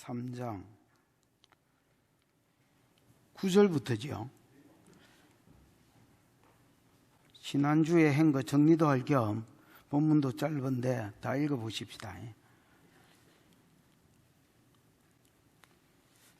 3장 9절부터지요. 지난주에 한 거 정리도 할 겸 본문도 짧은데 다 읽어보십시다.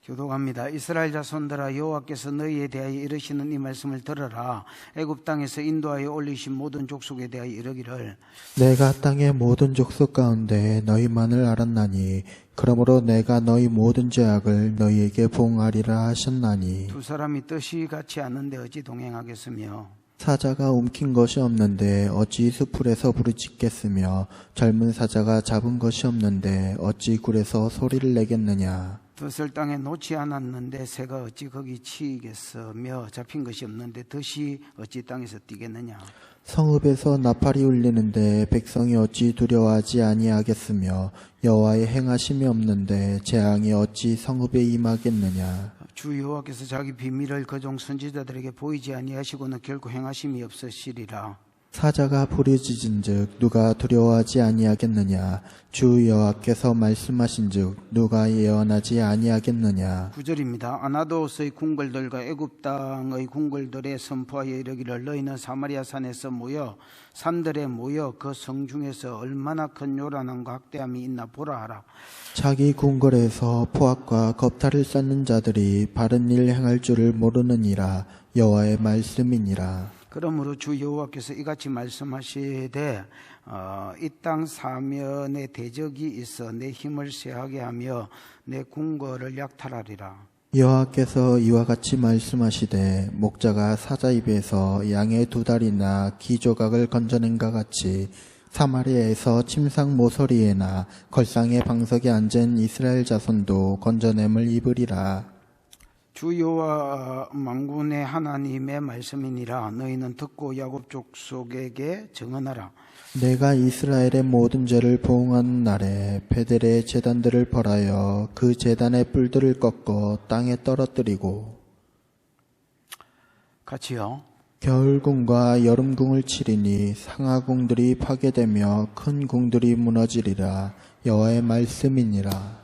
교독합니다. 이스라엘 자손들아, 여호와께서 너희에 대하여 이르시는 이 말씀을 들어라. 애굽 땅에서 인도하여 올리신 모든 족속에 대하여 이르기를, 내가 땅의 모든 족속 가운데 너희만을 알았나니 그러므로 내가 너희 모든 죄악을 너희에게 보응하리라 하셨나니, 두 사람이 뜻이 같지 않는데 어찌 동행하겠으며, 사자가 움킨 것이 없는데 어찌 수풀에서 부르짖겠으며, 젊은 사자가 잡은 것이 없는데 어찌 굴에서 소리를 내겠느냐. 덫을 땅에 놓지 않았는데 새가 어찌 거기 치이겠으며, 잡힌 것이 없는데 덫이 어찌 땅에서 뛰겠느냐. 성읍에서 나팔이 울리는데 백성이 어찌 두려워하지 아니하겠으며, 여호와의 행하심이 없는데 재앙이 어찌 성읍에 임하겠느냐. 주 여호와께서 자기 비밀을 그종 선지자들에게 보이지 아니하시고는 결코 행하심이 없으시리라. 사자가 부르짖은즉 누가 두려워하지 아니하겠느냐. 주 여호와께서 말씀하신즉 누가 예언하지 아니하겠느냐. 9절입니다. 아나도스의 궁궐들과 애굽 땅의 궁궐들에 선포하여 이르기를, 너희는 사마리아 산에서 모여 산들에 모여 그 성 중에서 얼마나 큰 요란함과 학대함이 있나 보라 하라. 자기 궁궐에서 포악과 겁탈을 쌓는 자들이 바른 일 행할 줄을 모르느니라. 여호와의 말씀이니라. 그러므로 주 여호와께서 이같이 말씀하시되, 이 땅 사면에 대적이 있어 내 힘을 쇠하게 하며 내 궁궐을 약탈하리라. 여호와께서 이와 같이 말씀하시되, 목자가 사자 입에서 양의 두 다리나 기 조각을 건져낸과 같이 사마리아에서 침상 모서리에나 걸상의 방석에 앉은 이스라엘 자손도 건져냄을 입으리라. 주 여호와 만군의 하나님의 말씀이니라. 너희는 듣고 야곱 족속에게 증언하라. 내가 이스라엘의 모든 죄를 보응하는 날에 베델의 제단들을 벌하여 그 제단의 뿔들을 꺾어 땅에 떨어뜨리고, 같이요. 겨울궁과 여름궁을 치리니 상하궁들이 파괴되며 큰 궁들이 무너지리라. 여호와의 말씀이니라.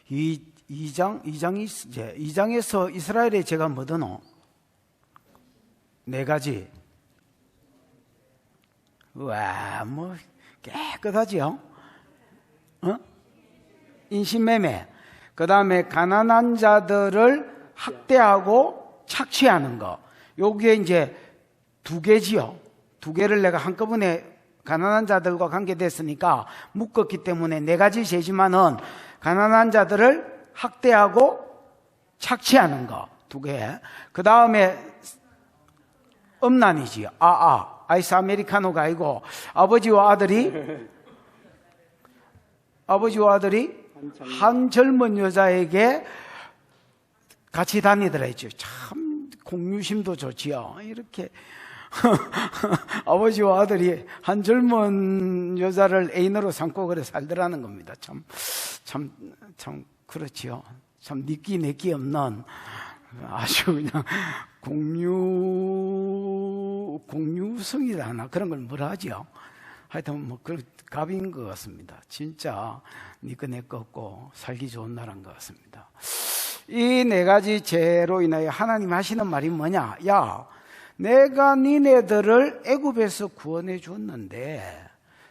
이 2장에서 이스라엘의 죄가 뭐더노? 네 가지. 와, 뭐 깨끗하지요? 인신매매. 그 다음에 가난한 자들을 학대하고 착취하는 거. 요게 이제 두 개지요. 두 개를 내가 한꺼번에 가난한 자들과 관계됐으니까 묶었기 때문에 네 가지 죄지만은, 가난한 자들을 학대하고 착취하는 거 두 개. 그 다음에 음란이지요. 아이스 아메리카노가 아니고 아버지와 아들이 한 젊은 여자에게 같이 다니더라 했죠. 참 공유심도 좋지요. 이렇게 아버지와 아들이 한 젊은 여자를 애인으로 삼고 그래 살더라는 겁니다. 참 그렇지요. 참 내끼 없는 아주 그냥 공유성이라 하나 그런 걸 뭐라 하지요. 하여튼 뭐 그 갑인 것 같습니다. 진짜 니꺼 내꺼 없고 살기 좋은 나라인 것 같습니다. 이 네 가지 죄로 인하여 하나님 하시는 말이 뭐냐? 야, 내가 니네들을 애굽에서 구원해 줬는데,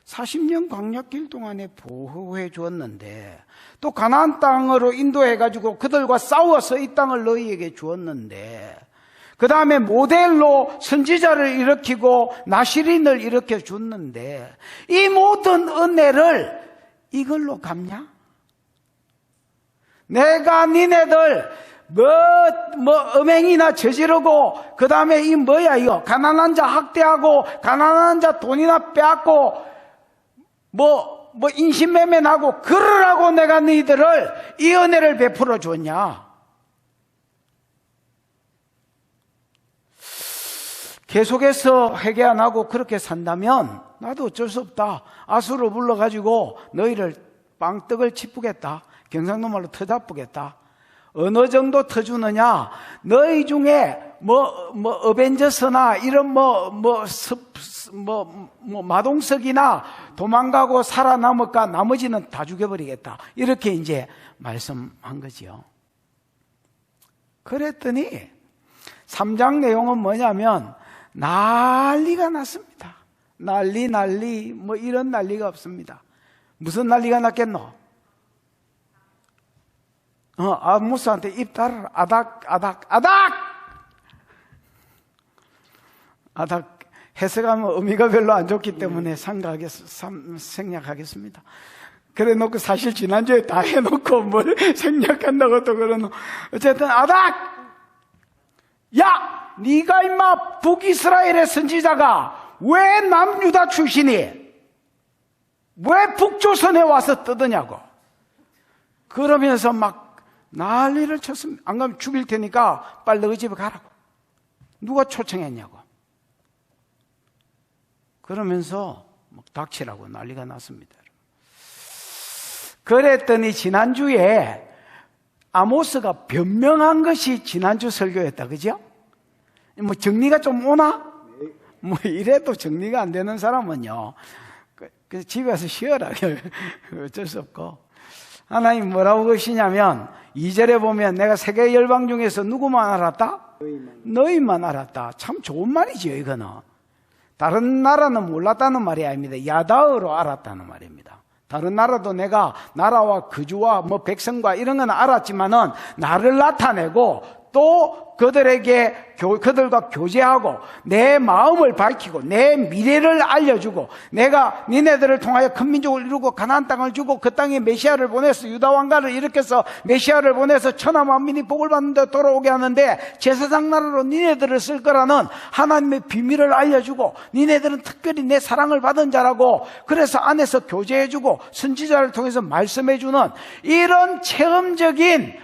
40년 광야길 동안에 보호해 주었는데, 또 가나안 땅으로 인도해가지고 그들과 싸워서 이 땅을 너희에게 주었는데, 그 다음에 모델로 선지자를 일으키고 나시린을 일으켜 줬는데, 이 모든 은혜를 이걸로 갚냐? 내가 니네들 음행이나 저지르고, 그 다음에 이거 가난한 자 학대하고, 가난한 자 돈이나 빼앗고, 인신매매 나고, 그러라고 내가 너희들을 이 은혜를 베풀어 줬냐? 계속해서 회개 안 하고 그렇게 산다면, 나도 어쩔 수 없다. 아수를 불러가지고 너희를 빵떡을 치쁘겠다. 경상도 말로 터잡쁘겠다. 어느 정도 터주느냐? 너희 중에 어벤져스나 이런 마동석이나 도망가고 살아남을까 나머지는 다 죽여버리겠다. 이렇게 이제 말씀한 거지요. 그랬더니 3장 내용은 뭐냐면 난리가 났습니다. 난리 이런 난리가 없습니다. 무슨 난리가 났겠노? 아모스한테 입 달아라. 아닥 해석하면 의미가 별로 안 좋기 때문에 생략하겠습니다. 그래 놓고 사실 지난주에 다 해놓고 뭘 생략한다고 또 그러노. 어쨌든 아닥! 야! 네가 임마 북이스라엘의 선지자가 왜 남유다 출신이 왜 북조선에 와서 떠드냐고. 그러면서 막 난리를 쳤습니다. 안 가면 죽일 테니까 빨리 너희 집에 가라고. 누가 초청했냐고. 그러면서 막 닥치라고 난리가 났습니다. 그랬더니 지난주에 아모스가 변명한 것이 지난주 설교였다. 그죠? 뭐 정리가 좀 오나? 뭐 이래도 정리가 안 되는 사람은요, 집에 가서 쉬어라. 어쩔 수 없고. 하나님 뭐라고 그러시냐면 2절에 보면 내가 세계 열방 중에서 누구만 알았다? 너희만 알았다. 참 좋은 말이지요. 이거는 다른 나라는 몰랐다는 말이 아닙니다. 야다어로 알았다는 말입니다. 다른 나라도 내가 나라와 거주와 백성과 이런 건 알았지만은 나를 나타내고 또 그들과 교제하고 내 마음을 밝히고 내 미래를 알려주고 내가 니네들을 통하여 큰 민족을 이루고 가나안 땅을 주고 그 땅에 메시아를 보내서 유다 왕가를 일으켜서 메시아를 보내서 천하 만민이 복을 받는데 돌아오게 하는데 제사장 나라로 니네들을 쓸 거라는 하나님의 비밀을 알려주고 니네들은 특별히 내 사랑을 받은 자라고 그래서 안에서 교제해주고 선지자를 통해서 말씀해주는 이런 체험적인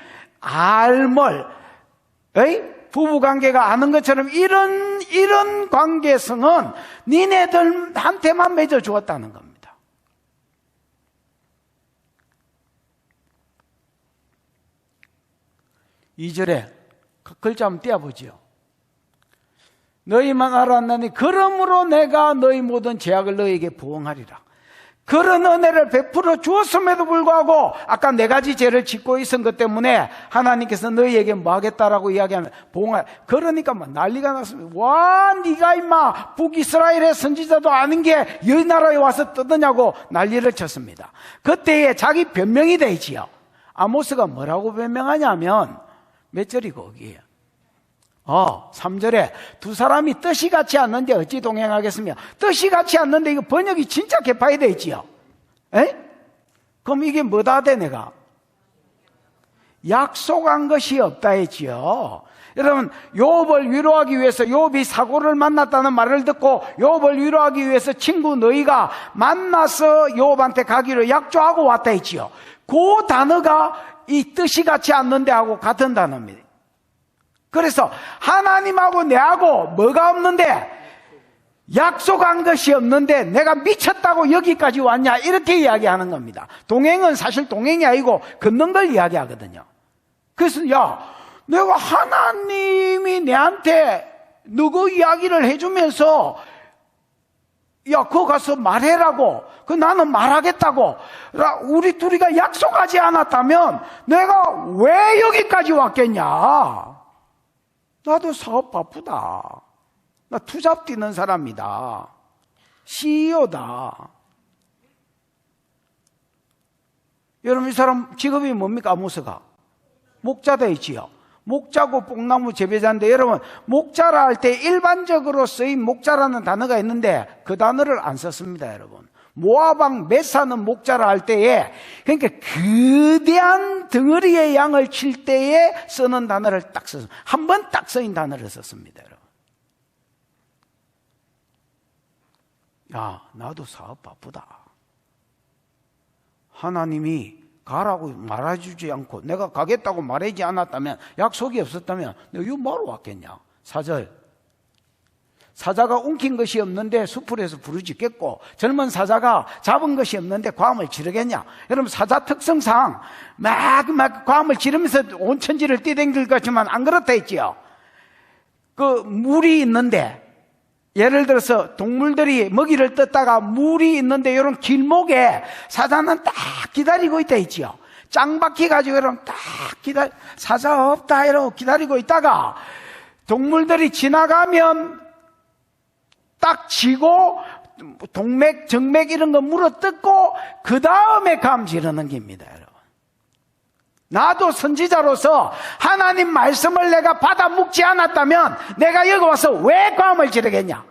부부관계가 아는 것처럼 이런 관계성은 니네들한테만 맺어주었다는 겁니다. (2절에) 글자 한번 띄워보지요. 너희만 알았나니 그러므로 내가 너희 모든 죄악을 너희에게 부응하리라. 그런 은혜를 베풀어 주었음에도 불구하고 아까 4가지 죄를 짓고 있은 것 때문에 하나님께서 너희에게 뭐 하겠다라고 이야기하면 봉할. 그러니까 막 난리가 났습니다. 와, 네가 임마 북이스라엘의 선지자도 아는 게 이 나라에 와서 떠드냐고 난리를 쳤습니다. 그때에 자기 변명이 되지요. 아모스가 뭐라고 변명하냐면 몇 절이고 거기에 3절에 두 사람이 뜻이 같지 않는데 어찌 동행하겠으며. 뜻이 같이 않는데 이거 번역이 진짜 개파이 되어 있지요. 그럼 이게 뭐다 돼 내가? 약속한 것이 없다 했지요. 여러분 욥을 위로하기 위해서 욥이 사고를 만났다는 말을 듣고 욥을 위로하기 위해서 친구 너희가 만나서 욥한테 가기로 약조하고 왔다 했지요. 그 단어가 이 뜻이 같지 않는데 하고 같은 단어입니다. 그래서 하나님하고 내하고 뭐가 없는데 약속한 것이 없는데 내가 미쳤다고 여기까지 왔냐 이렇게 이야기하는 겁니다. 동행은 사실 동행이 아니고 걷는 걸 이야기하거든요. 그래서 내가 하나님이 내한테 누구 이야기를 해주면서 그거 가서 말해라고 나는 말하겠다고 우리 둘이가 약속하지 않았다면 내가 왜 여기까지 왔겠냐. 나도 사업 바쁘다. 나 투잡 뛰는 사람이다. CEO다. 여러분 이 사람 직업이 뭡니까? 아모스가 목자다 있지요. 목자고 뽕나무 재배자인데 여러분 목자라 할 때 일반적으로 쓰인 목자라는 단어가 있는데 그 단어를 안 썼습니다. 여러분 모아방 메사는 목자라 할 때에 그러니까 거대한 덩어리의 양을 칠 때에 쓰는 단어를 딱 썼습니다. 한 번 딱 쓰인 단어를 썼습니다. 여러분. 나도 사업 바쁘다. 하나님이 가라고 말해주지 않고 내가 가겠다고 말하지 않았다면 약속이 없었다면 내가 이거 뭐하러 왔겠냐. 4절 사자가 움킨 것이 없는데 수풀에서 부르짖겠고 젊은 사자가 잡은 것이 없는데 과음을 지르겠냐. 여러분 사자 특성상 막 과음을 지르면서 온 천지를 뛰댕길 것 같지만 안 그렇다 했지요. 그 물이 있는데, 예를 들어서 동물들이 먹이를 뜯다가 물이 있는데 이런 길목에 사자는 딱 기다리고 있다 있지요. 짱박히 가지고 이러면 딱 사자 없다 이러고 기다리고 있다가 동물들이 지나가면 딱 지고 동맥, 정맥 이런 거 물어 뜯고 그 다음에 감 지르는 겁니다, 여러분. 나도 선지자로서 하나님 말씀을 내가 받아 묵지 않았다면 내가 여기 와서 왜 감을 지르겠냐?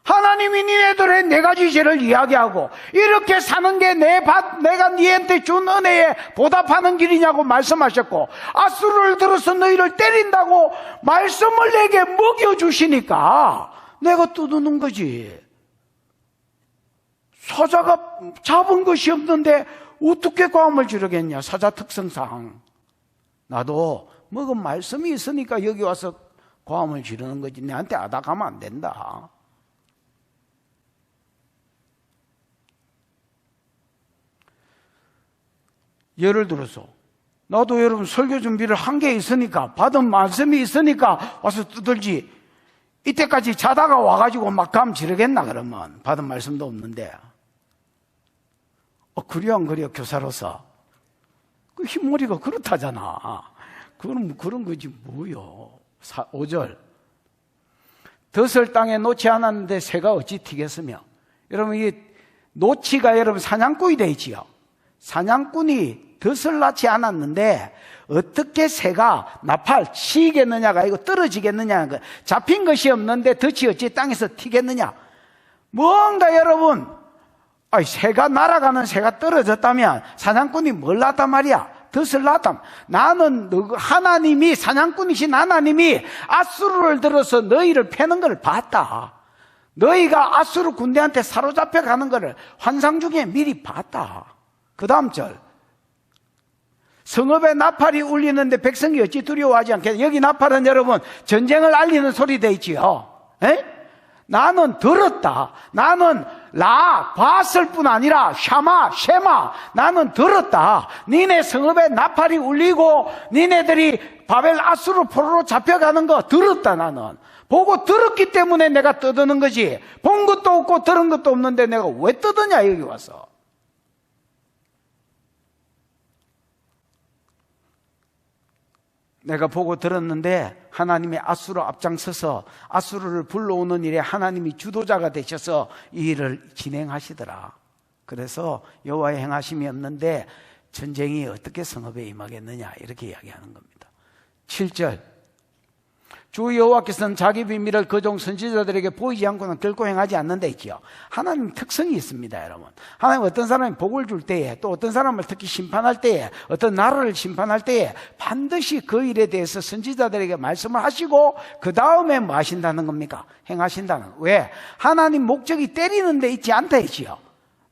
하나님이 니네들의 네 가지 죄를 이야기하고 이렇게 사는 게 내가 니한테 준 은혜에 보답하는 길이냐고 말씀하셨고, 앗수를 들어서 너희를 때린다고 말씀을 내게 먹여주시니까 내가 뜯는 거지. 사자가 잡은 것이 없는데 어떻게 감을 지르겠냐? 사자 특성상 나도 먹은 말씀이 있으니까 여기 와서 감을 지르는 거지. 내한테 아닥하면 안 된다. 예를 들어서 나도 여러분 설교 준비를 한 게 있으니까, 받은 말씀이 있으니까 와서 두들지, 이때까지 자다가 와가지고 막 감 지르겠나? 그러면 받은 말씀도 없는데. 그래야 안 그래요? 교사로서 그 흰머리가 그렇다잖아. 그런 거지 뭐요. 5절 덫을 땅에 놓지 않았는데 새가 어찌 튀겠으며. 여러분, 이 노치가 여러분 사냥꾼이 돼 있지요. 사냥꾼이 덫을 낳지 않았는데 어떻게 새가 나팔 치겠느냐가 아니고 떨어지겠느냐. 잡힌 것이 없는데 덫이 어찌 땅에서 튀겠느냐. 뭔가 여러분, 새가 날아가는 새가 떨어졌다면 사냥꾼이 뭘 놨단 말이야? 덫을 놨다. 나는 하나님이, 사냥꾼이신 하나님이 앗수르를 들어서 너희를 패는 걸 봤다. 너희가 앗수르 군대한테 사로잡혀 가는 것을 환상 중에 미리 봤다. 그 다음 절. 성읍에 나팔이 울리는데 백성이 어찌 두려워하지 않겠냐. 여기 나팔은 여러분 전쟁을 알리는 소리 돼 있지요. 나는 들었다. 나는 봤을 뿐 아니라 쉐마 나는 들었다. 니네 성읍에 나팔이 울리고 니네들이 바벨 앗수르 포로로 잡혀가는 거 들었다. 나는 보고 들었기 때문에 내가 떠드는 거지. 본 것도 없고 들은 것도 없는데 내가 왜 떠드냐 여기 와서. 내가 보고 들었는데 하나님이 앗수르 앞장서서 앗수르를 불러오는 일에 하나님이 주도자가 되셔서 이 일을 진행하시더라. 그래서 여호와의 행하심이 없는데 전쟁이 어떻게 성읍에 임하겠느냐 이렇게 이야기하는 겁니다. 7절 주 여호와께서는 자기 비밀을 그종 선지자들에게 보이지 않고는 결코 행하지 않는다 있지요. 하나님 특성이 있습니다, 여러분. 하나님 어떤 사람이 복을 줄 때에, 또 어떤 사람을 특히 심판할 때에, 어떤 나라를 심판할 때에 반드시 그 일에 대해서 선지자들에게 말씀을 하시고 그 다음에 뭐 하신다는 겁니까? 행하신다는. 왜? 하나님 목적이 때리는 데 있지 않다 했지요.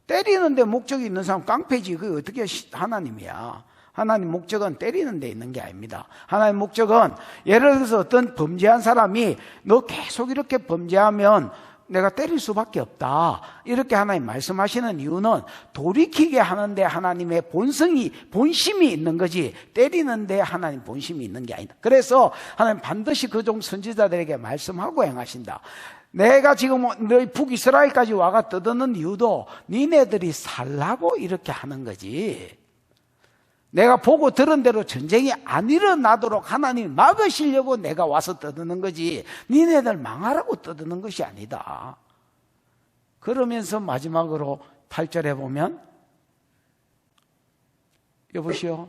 때리는 데 목적이 있는 사람 깡패지. 그게 어떻게 하나님이야. 하나님 목적은 때리는 데 있는 게 아닙니다. 하나님 목적은 예를 들어서 어떤 범죄한 사람이 너 계속 이렇게 범죄하면 내가 때릴 수밖에 없다. 이렇게 하나님 말씀하시는 이유는 돌이키게 하는데 하나님의 본심이 있는 거지 때리는데 하나님 본심이 있는 게 아니다. 그래서 하나님 반드시 그종 선지자들에게 말씀하고 행하신다. 내가 지금 너희 북이스라엘까지 와가 떠드는 이유도 니네들이 살라고 이렇게 하는 거지. 내가 보고 들은 대로 전쟁이 안 일어나도록 하나님 막으시려고 내가 와서 떠드는 거지 니네들 망하라고 떠드는 것이 아니다. 그러면서 마지막으로 8절에 보면 여보시오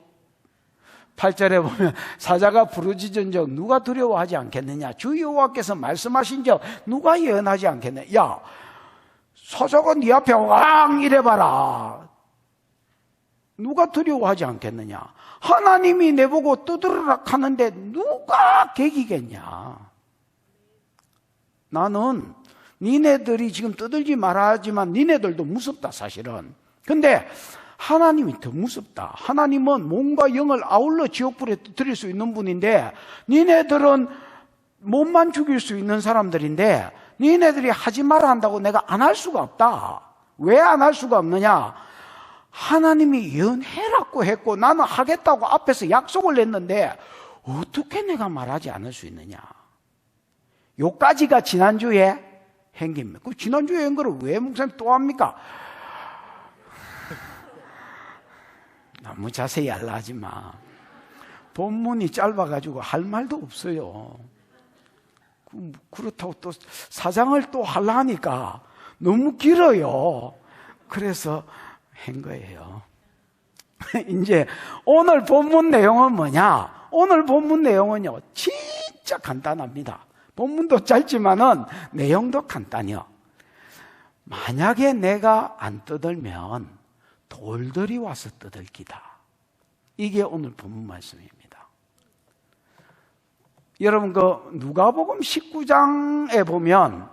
8절에 보면 사자가 부르짖은 적 누가 두려워하지 않겠느냐. 주 여호와께서 말씀하신 적 누가 예언하지 않겠느냐. 야 사자가 네 앞에 왕 이래봐라. 누가 두려워하지 않겠느냐. 하나님이 내보고 떠들으락 하는데 누가 개기겠냐. 나는 니네들이 지금 떠들지 말아 하지만 니네들도 무섭다 사실은. 근데 하나님이 더 무섭다. 하나님은 몸과 영을 아울러 지옥불에 터뜨릴 수 있는 분인데 니네들은 몸만 죽일 수 있는 사람들인데 니네들이 하지 말아 한다고 내가 안 할 수가 없다. 왜 안 할 수가 없느냐. 하나님이 예언해라고 했고 나는 하겠다고 앞에서 약속을 냈는데 어떻게 내가 말하지 않을 수 있느냐. 요까지가 지난주에 행기입니다. 그 지난주에 한 거를 왜 목사님 또 합니까? 너무 자세히 하려 하지 마. 본문이 짧아가지고 할 말도 없어요. 그렇다고 또 사장을 또 하려 하니까 너무 길어요. 그래서 한 거예요. 이제 오늘 본문 내용은 뭐냐? 오늘 본문 내용은요, 진짜 간단합니다. 본문도 짧지만은 내용도 간단해요. 만약에 내가 안 떠들면 돌들이 와서 떠들기다. 이게 오늘 본문 말씀입니다. 여러분, 누가복음 19장에 보면,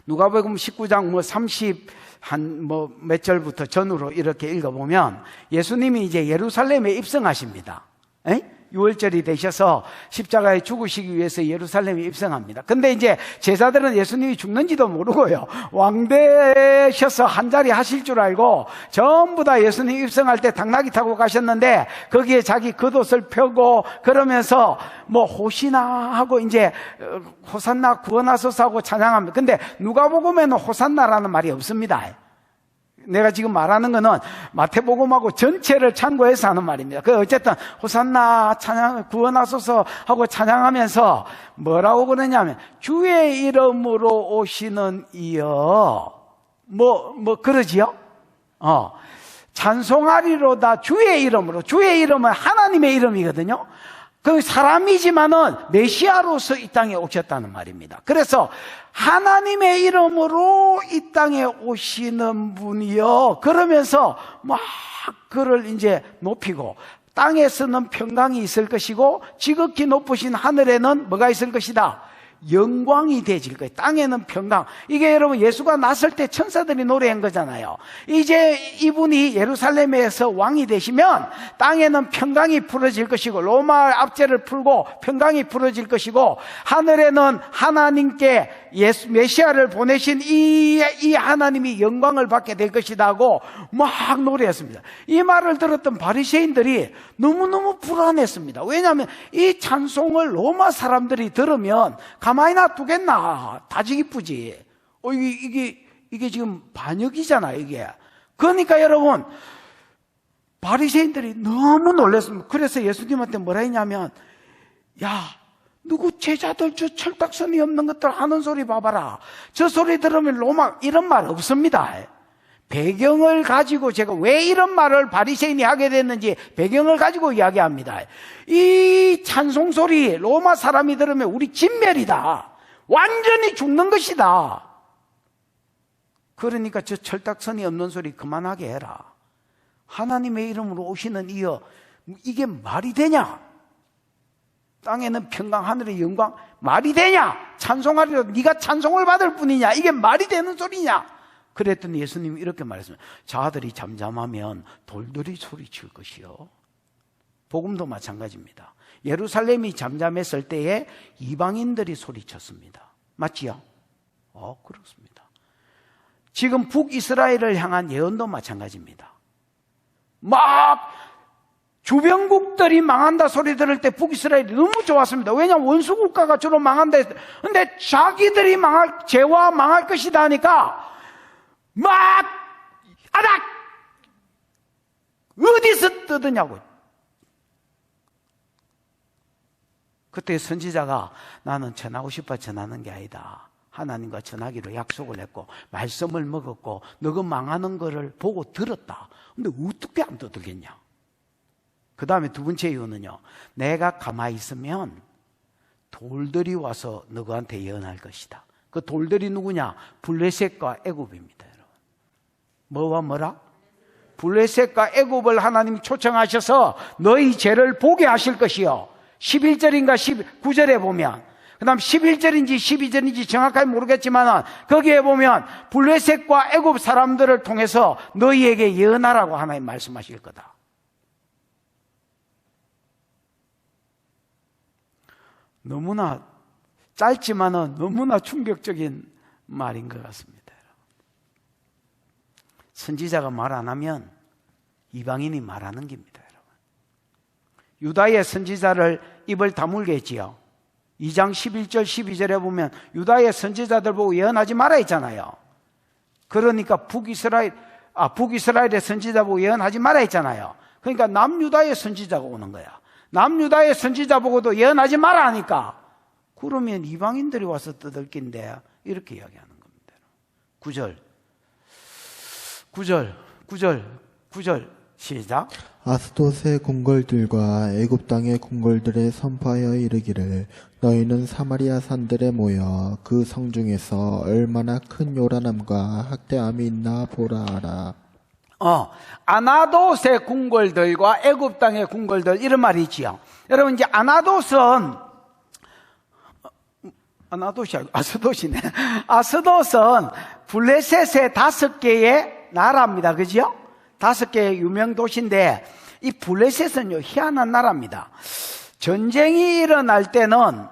누가복음 19장 30몇 절부터 전후로 이렇게 읽어보면, 예수님이 이제 예루살렘에 입성하십니다. 6월절이 되셔서 십자가에 죽으시기 위해서 예루살렘에 입성합니다. 근데 이제 제자들은 예수님이 죽는지도 모르고요, 왕 되셔서 한 자리 하실 줄 알고 전부 다 예수님 입성할 때 당나귀 타고 가셨는데, 거기에 자기 겉옷을 펴고 그러면서 호시나 하고 이제 호산나 구원하소서 하고 찬양합니다. 근데 누가복음에는 호산나라는 말이 없습니다. 내가 지금 말하는 거는 마태복음하고 전체를 참고해서 하는 말입니다. 어쨌든 호산나 찬양 구원하소서 하고 찬양하면서 뭐라고 그러냐면, 주의 이름으로 오시는 이여 그러지요? 찬송하리로다 주의 이름으로. 주의 이름은 하나님의 이름이거든요. 그 사람이지만은 메시아로서 이 땅에 오셨다는 말입니다. 그래서 하나님의 이름으로 이 땅에 오시는 분이요, 그러면서 막 그를 이제 높이고, 땅에서는 평강이 있을 것이고 지극히 높으신 하늘에는 뭐가 있을 것이다? 영광이 되질 거예요. 땅에는 평강. 이게 여러분 예수가 났을 때 천사들이 노래한 거잖아요. 이제 이분이 예루살렘에서 왕이 되시면 땅에는 평강이 풀어질 것이고, 로마 압제를 풀고 평강이 풀어질 것이고, 하늘에는 하나님께 메시아를 보내신 이 하나님이 영광을 받게 될 것이다 하고 막 노래했습니다. 이 말을 들었던 바리새인들이 너무너무 불안했습니다. 왜냐하면 이 찬송을 로마 사람들이 들으면 가만히 놔두겠나? 다지기쁘지. 이게 지금 반역이잖아요, 이게. 그러니까 여러분, 바리새인들이 너무 놀랐습니다. 그래서 예수님한테 뭐라 했냐면, 야, 누구 제자들 저 철딱선이 없는 것들 하는 소리 봐봐라. 저 소리 들으면 로마 이런 말 없습니다. 배경을 가지고 제가 왜 이런 말을 바리새인이 하게 됐는지 배경을 가지고 이야기합니다. 이 찬송 소리 로마 사람이 들으면 우리 진멸이다. 완전히 죽는 것이다. 그러니까 저 철딱선이 없는 소리 그만하게 해라. 하나님의 이름으로 오시는 이여, 이게 말이 되냐? 땅에는 평강, 하늘의 영광, 말이 되냐? 찬송하리라. 네가 찬송을 받을 뿐이냐? 이게 말이 되는 소리냐? 그랬더니 예수님이 이렇게 말했습니다. 자들이 잠잠하면 돌들이 소리칠 것이요. 복음도 마찬가지입니다. 예루살렘이 잠잠했을 때에 이방인들이 소리쳤습니다. 맞지요? 그렇습니다. 지금 북이스라엘을 향한 예언도 마찬가지입니다. 막 주변국들이 망한다 소리 들을 때 북이스라엘이 너무 좋았습니다. 왜냐하면 원수국가가 주로 망한다 했어요. 근데 자기들이 죄와 망할 것이다 하니까 막 아닥 어디서 뜯으냐고. 그때 선지자가 나는 전하고 싶어 전하는 게 아니다. 하나님과 전하기로 약속을 했고 말씀을 먹었고 너가 망하는 거를 보고 들었다. 근데 어떻게 안 뜯겠냐? 그 다음에 두 번째 이유는요, 내가 가만히 있으면 돌들이 와서 너희한테 예언할 것이다. 그 돌들이 누구냐? 블레셋과 애굽입니다. 여러분. 뭐와 뭐라? 블레셋과 애굽을 하나님이 초청하셔서 너희 죄를 보게 하실 것이요. 11절인가 19절에 보면, 그 다음 11절인지 12절인지 정확하게 모르겠지만 거기에 보면 블레셋과 애굽 사람들을 통해서 너희에게 예언하라고 하나님 말씀하실 거다. 너무나 짧지만은 너무나 충격적인 말인 것 같습니다. 선지자가 말 안 하면 이방인이 말하는 겁니다. 여러분. 유다의 선지자를 입을 다물게 했지요. 2장 11절 12절에 보면 유다의 선지자들 보고 예언하지 마라 했잖아요. 그러니까 북이스라엘의 선지자 보고 예언하지 마라 했잖아요. 그러니까 남유다의 선지자가 오는 거야. 남유다의 선지자 보고도 예언하지 마라 하니까 그러면 이방인들이 와서 떠들긴데 이렇게 이야기하는 겁니다. 9절 시작. 아스돗의 궁궐들과 애굽 땅의 궁궐들에 선포하여 이르기를 너희는 사마리아 산들에 모여 그 성중에서 얼마나 큰 요란함과 학대함이 있나 보라 하라. 아나돗의 궁궐들과 애굽 땅의 궁궐들 이런 말이 있지요. 여러분 이제 아스돗은 블레셋의 5개의 나라입니다. 그죠? 5개의 유명 도시인데 이 블레셋은요 희한한 나라입니다. 전쟁이 일어날 때는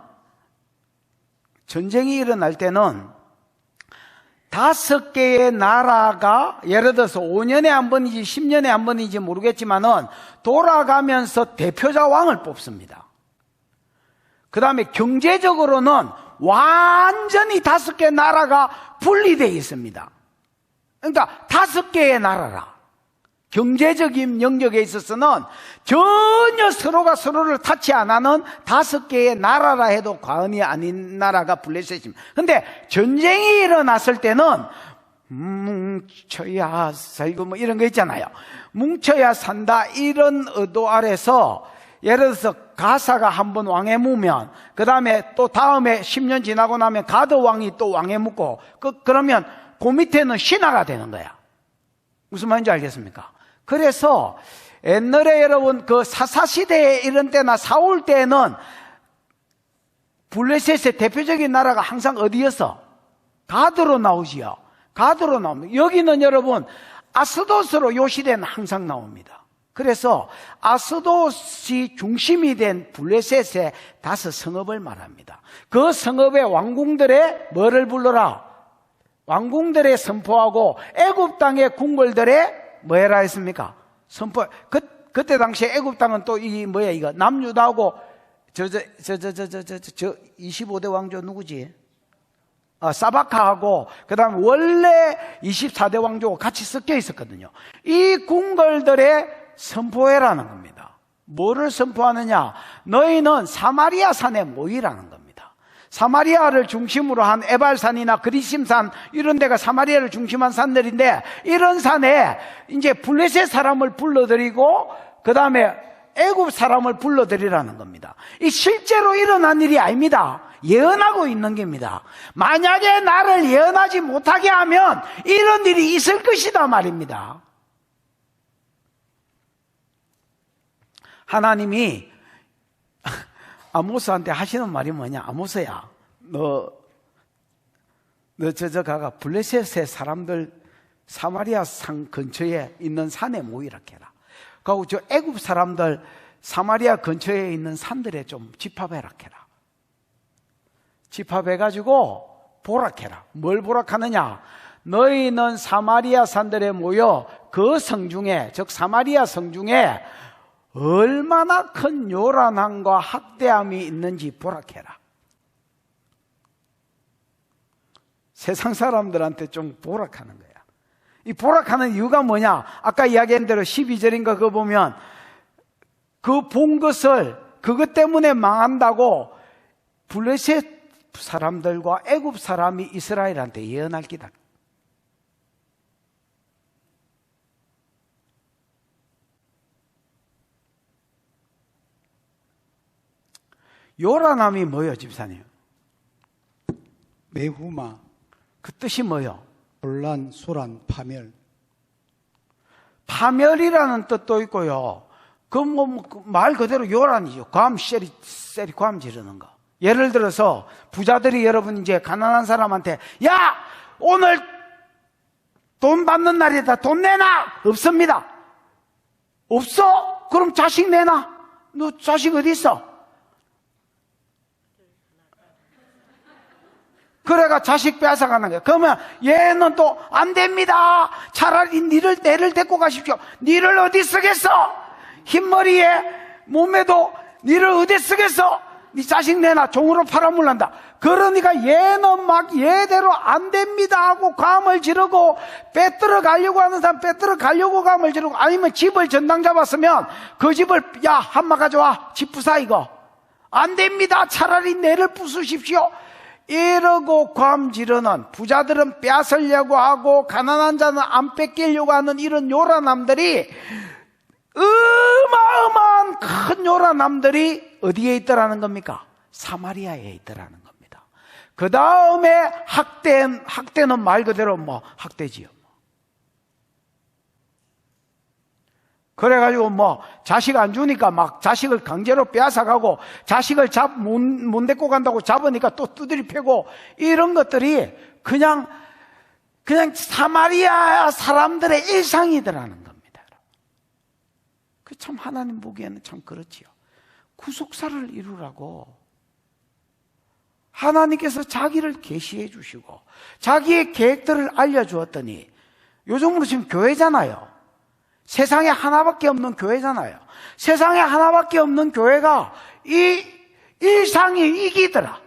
5개의 나라가 예를 들어서 5년에 한 번이지 10년에 한 번이지 모르겠지만은 돌아가면서 대표자 왕을 뽑습니다. 그 다음에 경제적으로는 완전히 5개 나라가 분리되어 있습니다. 그러니까 5개의 나라라. 경제적인 영역에 있어서는 전혀 서로가 서로를 타치 안 하는 5개의 나라라 해도 과언이 아닌 나라가 블레셋입니다. 근데 전쟁이 일어났을 때는 뭉쳐야 살고 뭐 이런 거 있잖아요. 뭉쳐야 산다 이런 의도 아래서 예를 들어서 가사가 한번 왕에 묵면 그 다음에 또 다음에 10년 지나고 나면 가드 왕이 또 왕에 묵고 그러면 그 밑에는 신하가 되는 거야. 무슨 말인지 알겠습니까? 그래서 옛날에 여러분 그 사사시대에 이런 때나 사울 때에는 블레셋의 대표적인 나라가 항상 어디였어? 가드로 나오지요. 가드로 나옵니다. 여기는 여러분 아스돗으로 요 시대는 항상 나옵니다. 그래서 아스돗이 중심이 된 블레셋의 5 성읍을 말합니다. 그 성읍의 왕궁들의 뭐를 불러라? 왕궁들에 선포하고 애굽 땅의 궁궐들에 뭐해라 했습니까? 선포. 그때 당시에 애굽 땅은 또 이 뭐야 이거 남유다하고 저 25대 왕조 누구지? 사바카하고 그다음에 원래 24대 왕조가 같이 섞여 있었거든요. 이 궁궐들에 선포해라는 겁니다. 뭐를 선포하느냐? 너희는 사마리아 산에 모이라는 겁니다. 사마리아를 중심으로 한 에발산이나 그리심산 이런 데가 사마리아를 중심한 산들인데 이런 산에 이제 블레셋 사람을 불러들이고 그 다음에 애굽 사람을 불러들이라는 겁니다. 이 실제로 일어난 일이 아닙니다. 예언하고 있는 겁니다. 만약에 나를 예언하지 못하게 하면 이런 일이 있을 것이다 말입니다. 하나님이 아모스한테 하시는 말이 뭐냐? 아모스야, 너 가가 블레셋의 사람들 사마리아 산 근처에 있는 산에 모이라 해라. 그리고 저 애굽 사람들 사마리아 근처에 있는 산들에 좀 집합해라 해라. 집합해가지고 보락해라. 뭘 보락하느냐? 너희는 사마리아 산들에 모여 그 성중에, 즉 사마리아 성중에 얼마나 큰 요란함과 학대함이 있는지 보락해라. 세상 사람들한테 좀 보락하는 거야. 이 보락하는 이유가 뭐냐? 아까 이야기한 대로 12절인가 그거 보면 그 본 것을 그것 때문에 망한다고 블레셋 사람들과 애굽 사람이 이스라엘한테 예언할 기다. 요란함이 뭐예요, 집사님? 매후마, 그 뜻이 뭐예요? 혼란, 소란, 파멸. 파멸이라는 뜻도 있고요. 그 말 그대로 요란이죠. 감 지르는 거. 예를 들어서 부자들이 여러분 이제 가난한 사람한테 야, 오늘 돈 받는 날이다. 돈 내놔. 없습니다. 없어? 그럼 자식 내놔. 너 자식 어디 있어? 그래가 자식 빼앗아가는 거야. 그러면 얘는 또 안 됩니다. 차라리 내를 데리고 가십시오. 니를 어디 쓰겠어? 흰머리에 몸에도 니를 어디 쓰겠어? 네 자식 내놔. 종으로 팔아물란다. 그러니까 얘는 막 얘대로 안 됩니다 하고 감을 지르고, 빼들어 가려고 하는 사람 빼들어 가려고 감을 지르고, 아니면 집을 전당 잡았으면 그 집을, 야, 한마 가져와. 집 부사 이거. 안 됩니다. 차라리 내를 부수십시오. 이러고 감 지르는, 부자들은 빼앗으려고 하고 가난한 자는 안 뺏기려고 하는 이런 요란함들이, 어마어마한 큰 요란함들이 어디에 있더라는 겁니까? 사마리아에 있더라는 겁니다. 그 다음에 학대는 말 그대로 뭐 학대지요. 그래가지고 뭐 자식 안 주니까 막 자식을 강제로 빼앗아가고, 자식을 못 데리고 간다고 잡으니까 또 두드리 패고, 이런 것들이 그냥 사마리아 사람들의 일상이더라는 겁니다. 그 참 하나님 보기에는 참 그렇지요. 구속사를 이루라고 하나님께서 자기를 계시해 주시고 자기의 계획들을 알려주었더니, 요즘으로 지금 교회잖아요. 세상에 하나밖에 없는 교회잖아요. 세상에 하나밖에 없는 교회가 이 일상이 이기더라.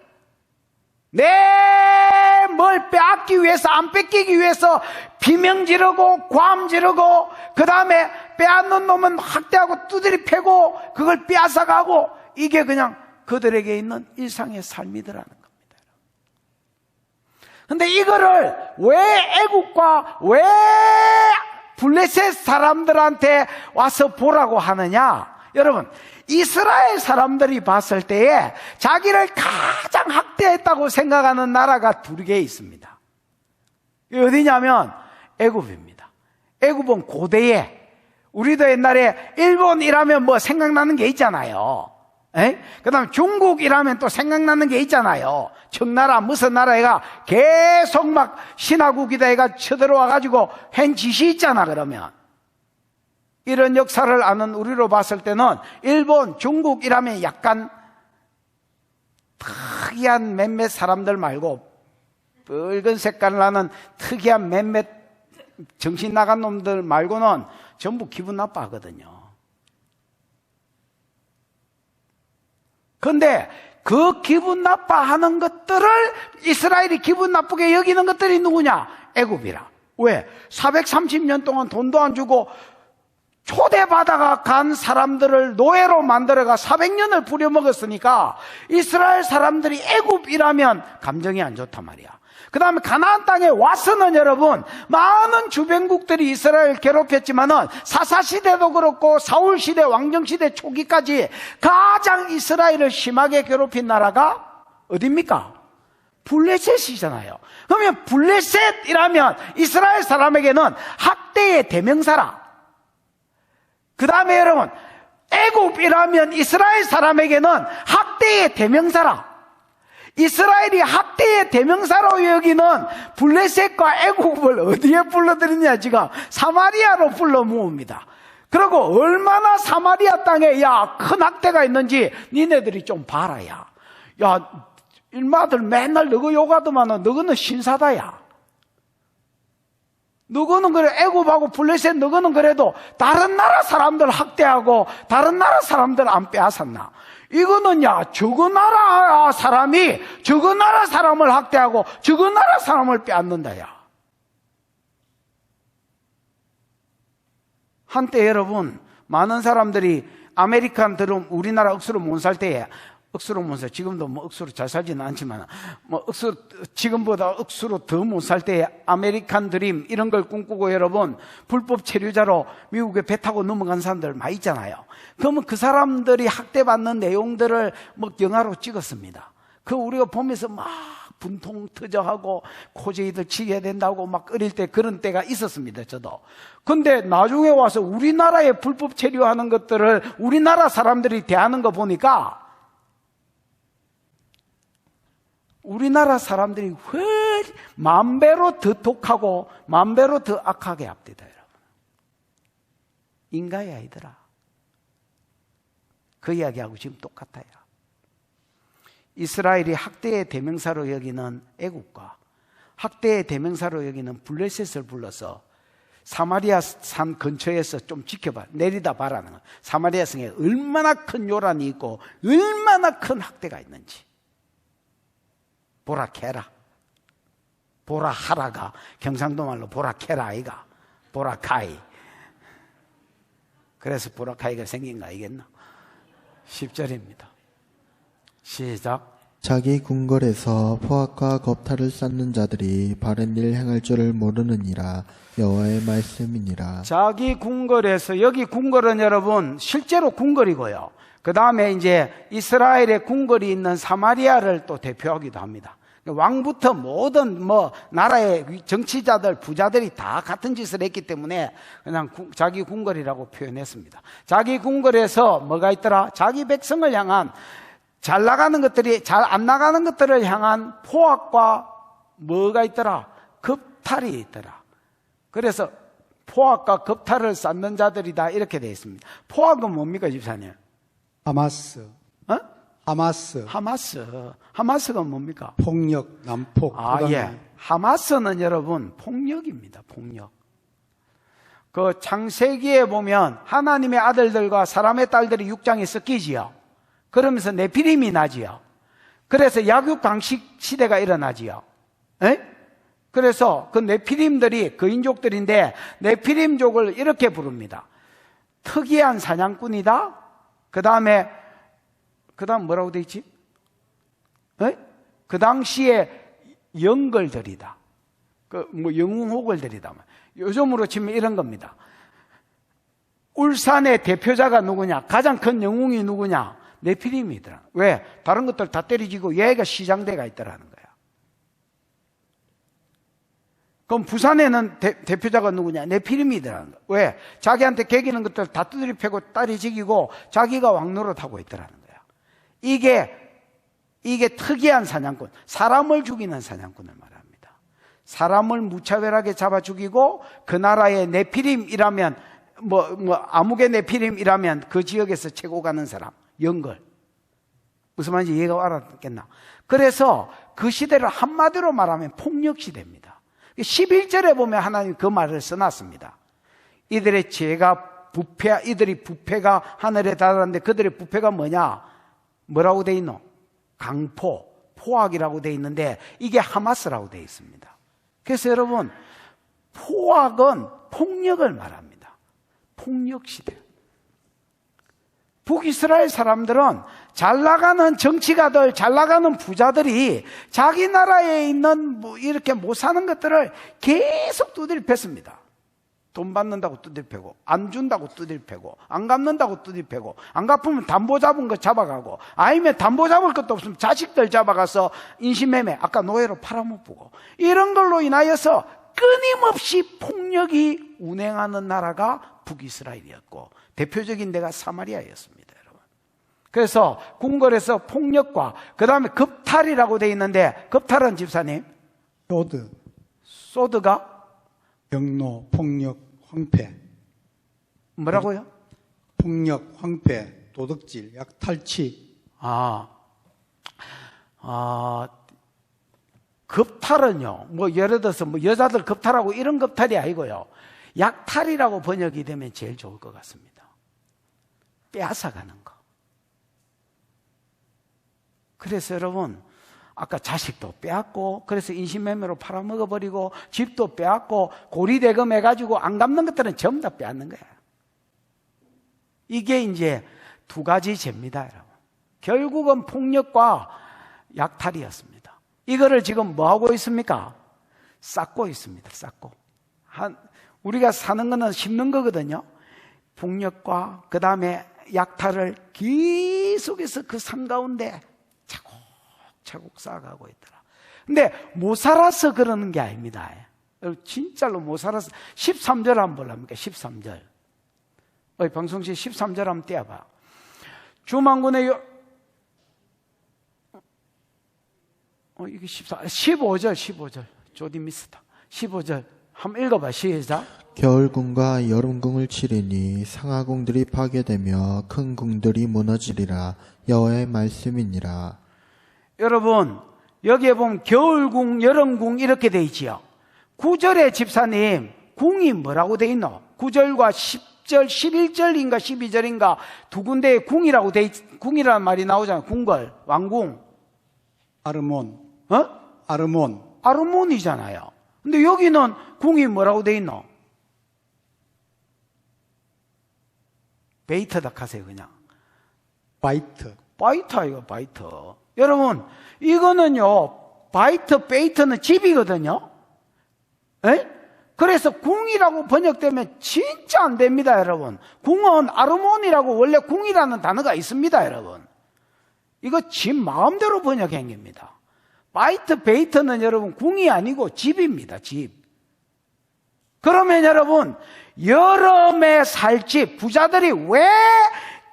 뭘 빼앗기 위해서, 안 뺏기기 위해서 비명 지르고 괌 지르고, 그 다음에 빼앗는 놈은 학대하고 두드리 패고 그걸 빼앗아가고, 이게 그냥 그들에게 있는 일상의 삶이더라는 겁니다. 근데 이거를 왜 애국과 왜 블레셋 사람들한테 와서 보라고 하느냐? 여러분, 이스라엘 사람들이 봤을 때에 자기를 가장 학대했다고 생각하는 나라가 두 개 있습니다. 어디냐면 애굽입니다. 애굽은 고대에, 우리도 옛날에 일본이라면 뭐 생각나는 게 있잖아요. 그 다음에 중국이라면 또 생각나는 게 있잖아요. 청나라 무슨 나라가 계속 막 신화국이다 해가 쳐들어와가지고 한 짓이 있잖아. 그러면 이런 역사를 아는 우리로 봤을 때는 일본, 중국이라면 약간 특이한 몇몇 사람들 말고, 붉은 색깔 나는 특이한 몇몇 정신 나간 놈들 말고는 전부 기분 나빠하거든요. 그런데 그 기분 나빠하는 것들을 이스라엘이 기분 나쁘게 여기는 것들이 누구냐? 애굽이라. 왜? 430년 동안 돈도 안 주고 초대받아가 간 사람들을 노예로 만들어가 400년을 부려먹었으니까 이스라엘 사람들이 애굽이라면 감정이 안 좋단 말이야. 그 다음에 가나안 땅에 와서는 여러분, 많은 주변국들이 이스라엘 괴롭혔지만은 사사시대도 그렇고 사울시대, 왕정시대 초기까지 가장 이스라엘을 심하게 괴롭힌 나라가 어딥니까? 블레셋이잖아요. 그러면 블레셋이라면 이스라엘 사람에게는 학대의 대명사라. 그 다음에 여러분, 애굽이라면 이스라엘 사람에게는 학대의 대명사라. 이스라엘이 학대의 대명사로 여기는 블레셋과 애굽을 어디에 불러들이냐? 지금 사마리아로 불러 모읍니다. 그리고 얼마나 사마리아 땅에 큰 학대가 있는지 니네들이 좀 봐라. 일마들 맨날 너거 욕하더만은 너거는 신사다야. 너거는 그래, 애굽하고 블레셋 너거는 그래도 다른 나라 사람들 학대하고 다른 나라 사람들 안 빼앗았나? 이거는 저거 나라 사람이 저거 나라 사람을 학대하고 저거 나라 사람을 빼앗는다. 한때 여러분, 많은 사람들이 아메리칸 드럼 우리나라 억수로 못 살 때에, 억수로 못 살, 지금도 뭐 억수로 잘 살지는 않지만 뭐 억수로, 지금보다 억수로 더 못 살 때에 아메리칸 드림 이런 걸 꿈꾸고 여러분 불법 체류자로 미국에 배 타고 넘어간 사람들 많이 있잖아요. 그러면 그 사람들이 학대받는 내용들을 뭐 영화로 찍었습니다. 그 우리가 보면서 막 분통 터져하고 코제이들 치게 된다고 막 어릴 때 그런 때가 있었습니다. 저도. 근데 나중에 와서 우리나라에 불법 체류하는 것들을 우리나라 사람들이 대하는 거 보니까 우리나라 사람들이 훨씬 만배로 더 독하고 만배로 더 악하게 합디다. 여러분, 인간이 아니더라. 그 이야기하고 지금 똑같아요. 이스라엘이 학대의 대명사로 여기는 애국과 학대의 대명사로 여기는 블레셋을 불러서 사마리아 산 근처에서 좀 지켜봐. 내리다 봐라는 거. 사마리아 성에 얼마나 큰 요란이 있고 얼마나 큰 학대가 있는지. 보라케라. 보라하라가 경상도 말로 보라케라 아이가. 보라카이. 그래서 보라카이가 생긴 거 알겠나? 10절입니다. 시작. 자기 궁궐에서 포악과 겁탈을 쌓는 자들이 바른 일 행할 줄을 모르느니라. 여호와의 말씀이니라. 자기 궁궐에서, 여기 궁궐은 여러분 실제로 궁궐이고요. 그 다음에 이제 이스라엘의 궁궐이 있는 사마리아를 또 대표하기도 합니다. 왕부터 모든 나라의 정치자들, 부자들이 다 같은 짓을 했기 때문에 그냥 자기 궁궐이라고 표현했습니다. 자기 궁궐에서 뭐가 있더라? 자기 백성을 향한, 잘 나가는 것들이 잘 안 나가는 것들을 향한 포악과 뭐가 있더라? 겁탈이 있더라. 그래서 포악과 겁탈을 쌓는 자들이다, 이렇게 되어 있습니다. 포악은 뭡니까, 집사님? 하마스, 어? 하마스, 하마스가 뭡니까? 폭력, 난폭. 예. 하마스는 여러분 폭력입니다. 폭력. 그 창세기에 보면 하나님의 아들들과 사람의 딸들이 육장에 섞이지요. 그러면서 네피림이 나지요. 그래서 약육강식 시대가 일어나지요. 에? 그래서 그 네피림들이 그인족들인데 네피림족을 이렇게 부릅니다. 특이한 사냥꾼이다. 그 다음 뭐라고 돼 있지? 에? 그 당시에 영걸들이다. 영웅호걸들이다. 요즘으로 치면 이런 겁니다. 울산의 대표자가 누구냐? 가장 큰 영웅이 누구냐? 네피림이더라. 왜? 다른 것들 다 때리지고 얘가 시장대가 있더라는 거야. 그럼 부산에는 대표자가 누구냐? 네피림이더라는 거야. 왜? 자기한테 개기는 것들 다 두드려 패고 딸이 지기고 자기가 왕노릇하고 있더라는 거야. 이게 특이한 사냥꾼, 사람을 죽이는 사냥꾼을 말합니다. 사람을 무차별하게 잡아 죽이고 그 나라의 네피림이라면 아무개 네피림이라면 그 지역에서 최고 가는 사람, 영걸. 무슨 말인지 이해가 알았겠나? 그래서 그 시대를 한마디로 말하면 폭력 시대입니다. 11절에 보면 하나님 그 말을 써놨습니다. 이들의 죄가 이들이 부패가 하늘에 달하는데 그들의 부패가 뭐냐? 뭐라고 돼 있노? 강포, 포악이라고 돼 있는데 이게 하마스라고 돼 있습니다. 그래서 여러분, 포악은 폭력을 말합니다. 폭력 시대. 북이스라엘 사람들은 잘 나가는 정치가들, 잘 나가는 부자들이 자기 나라에 있는 이렇게 못 사는 것들을 계속 두드려 팼습니다. 돈 받는다고 두드려 패고, 안 준다고 두드려 패고, 안 갚는다고 두드려 패고, 안 갚으면 담보 잡은 거 잡아가고, 아니면 담보 잡을 것도 없으면 자식들 잡아가서 인신매매, 아까 노예로 팔아먹고, 이런 걸로 인하여서 끊임없이 폭력이 운행하는 나라가 북이스라엘이었고 대표적인 데가 사마리아였습니다, 여러분. 그래서 궁궐에서 폭력과 그 다음에 겁탈이라고 되어 있는데, 겁탈은 집사님? 소드가? 경로, 폭력, 황폐. 뭐라고요? 폭력, 황폐, 도둑질, 약탈치. 겁탈은요, 예를 들어서 여자들 겁탈하고 이런 겁탈이 아니고요. 약탈이라고 번역이 되면 제일 좋을 것 같습니다. 빼앗아가는 거. 그래서 여러분, 아까 자식도 빼앗고, 그래서 인신매매로 팔아먹어버리고, 집도 빼앗고, 고리대금 해가지고 안 갚는 것들은 전부 다 빼앗는 거야. 이게 이제 두 가지 죄입니다, 여러분. 결국은 폭력과 약탈이었습니다. 이거를 지금 뭐 하고 있습니까? 쌓고 있습니다, 쌓고. 우리가 사는 거는 심는 거거든요. 폭력과 그 다음에 약탈을 계속해서 그 산 가운데 차곡차곡 쌓아가고 있더라. 근데 못 살아서 그러는 게 아닙니다. 진짜로 못 살아서. 13절 한번 볼랍니까? 13절. 방송실 13절 한번 떼어봐. 주만군의 이게 15절. 조디 미스다. 15절. 한번 읽어봐. 시작. 겨울궁과 여름궁을 치리니 상하궁들이 파괴되며 큰 궁들이 무너지리라. 여호와의 말씀이니라. 여러분, 여기에 보면 겨울궁, 여름궁 이렇게 돼 있지요. 9절에 집사님, 궁이 뭐라고 돼 있노? 9절과 10절, 11절인가 12절인가 두 군데에 궁이라고 궁이라는 말이 나오잖아요. 궁궐, 왕궁. 아르몬, 어? 아르몬, 아르몬이잖아요. 근데 여기는 궁이 뭐라고 돼 있노? 베이트다 하세요, 그냥. 바이트, 바이트야, 이거 바이트. 여러분, 이거는요, 바이트, 베이트는 집이거든요. 에? 그래서 궁이라고 번역되면 진짜 안 됩니다, 여러분. 궁은 아르몬이라고 원래 궁이라는 단어가 있습니다, 여러분. 이거 집 마음대로 번역한 겁니다. 바이트, 베이트는 여러분 궁이 아니고 집입니다, 집. 그러면 여러분, 여름에 살 집, 부자들이 왜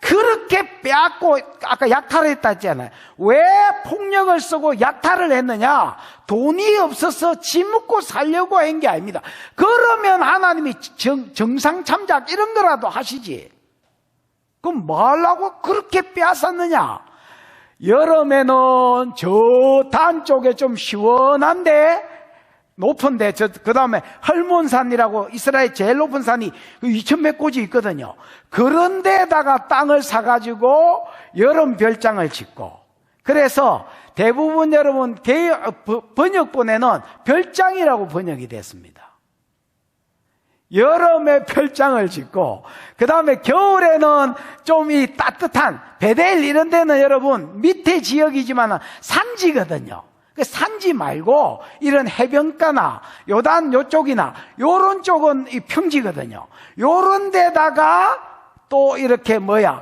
그렇게 빼앗고, 아까 약탈을 했다 했잖아요. 왜 폭력을 쓰고 약탈을 했느냐? 돈이 없어서 집 먹고 살려고 한 게 아닙니다. 그러면 하나님이 정상 참작 이런 거라도 하시지. 그럼 뭐 하려고 그렇게 빼앗았느냐? 여름에는 저 단 쪽에 좀 시원한데, 높은데, 그 다음에 헐몬산이라고 이스라엘 제일 높은 산이 2,100 고지 있거든요. 그런 데다가 땅을 사가지고 여름 별장을 짓고, 그래서 대부분 여러분 번역본에는 별장이라고 번역이 됐습니다. 여름에 별장을 짓고, 그 다음에 겨울에는 좀 이 따뜻한 베델 이런 데는 여러분 밑에 지역이지만 산지거든요. 산지 말고 이런 해변가나 요단 요쪽이나 요런 쪽은 이 평지거든요. 요런 데다가 또 이렇게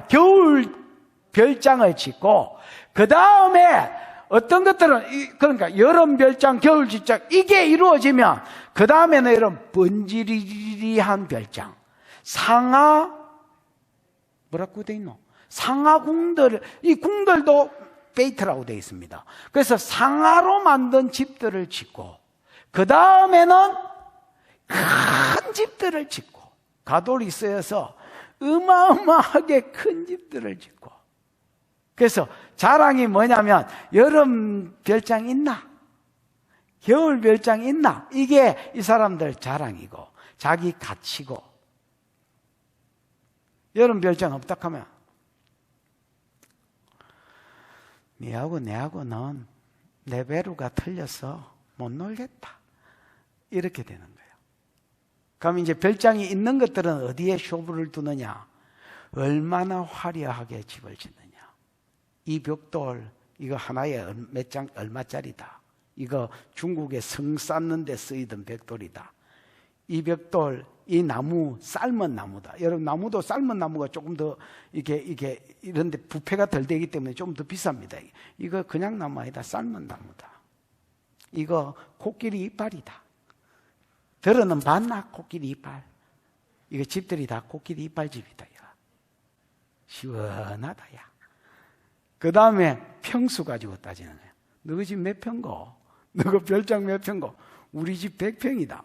겨울 별장을 짓고, 그 다음에 어떤 것들은 그러니까 여름 별장, 겨울 별장 이게 이루어지면 그 다음에는 이런 번지리리한 별장, 상하 뭐라고 돼 있노? 상하 궁들, 이 궁들도 베이트라고 되어 있습니다. 그래서 상하로 만든 집들을 짓고, 그 다음에는 큰 집들을 짓고, 가돌이 쓰여서 어마어마하게 큰 집들을 짓고. 그래서 자랑이 뭐냐면, 여름 별장 있나? 겨울 별장 있나? 이게 이 사람들 자랑이고 자기 가치고. 여름 별장 없다 하면 니하고 내하고는 레벨가 틀려서 못 놀겠다, 이렇게 되는 거예요. 그럼 이제 별장이 있는 것들은 어디에 쇼부를 두느냐? 얼마나 화려하게 집을 짓느냐. 이 벽돌 이거 하나에 몇 장 얼마짜리다. 이거 중국에 성 쌓는 데 쓰이던 벽돌이다. 이 벽돌, 이 나무 삶은 나무다. 여러분, 나무도 삶은 나무가 조금 더 이게 이런데 부패가 덜 되기 때문에 좀 더 비쌉니다. 이거 그냥 나무 아니다. 삶은 나무다. 이거 코끼리 이빨이다. 들어는 봤나? 코끼리 이빨. 이거 집들이 다 코끼리 이빨 집이다. 야. 시원하다. 야. 그 다음에 평수 가지고 따지는 거야. 너희 집 몇 평고? 너희 별장 몇 평고? 우리 집 100평이다.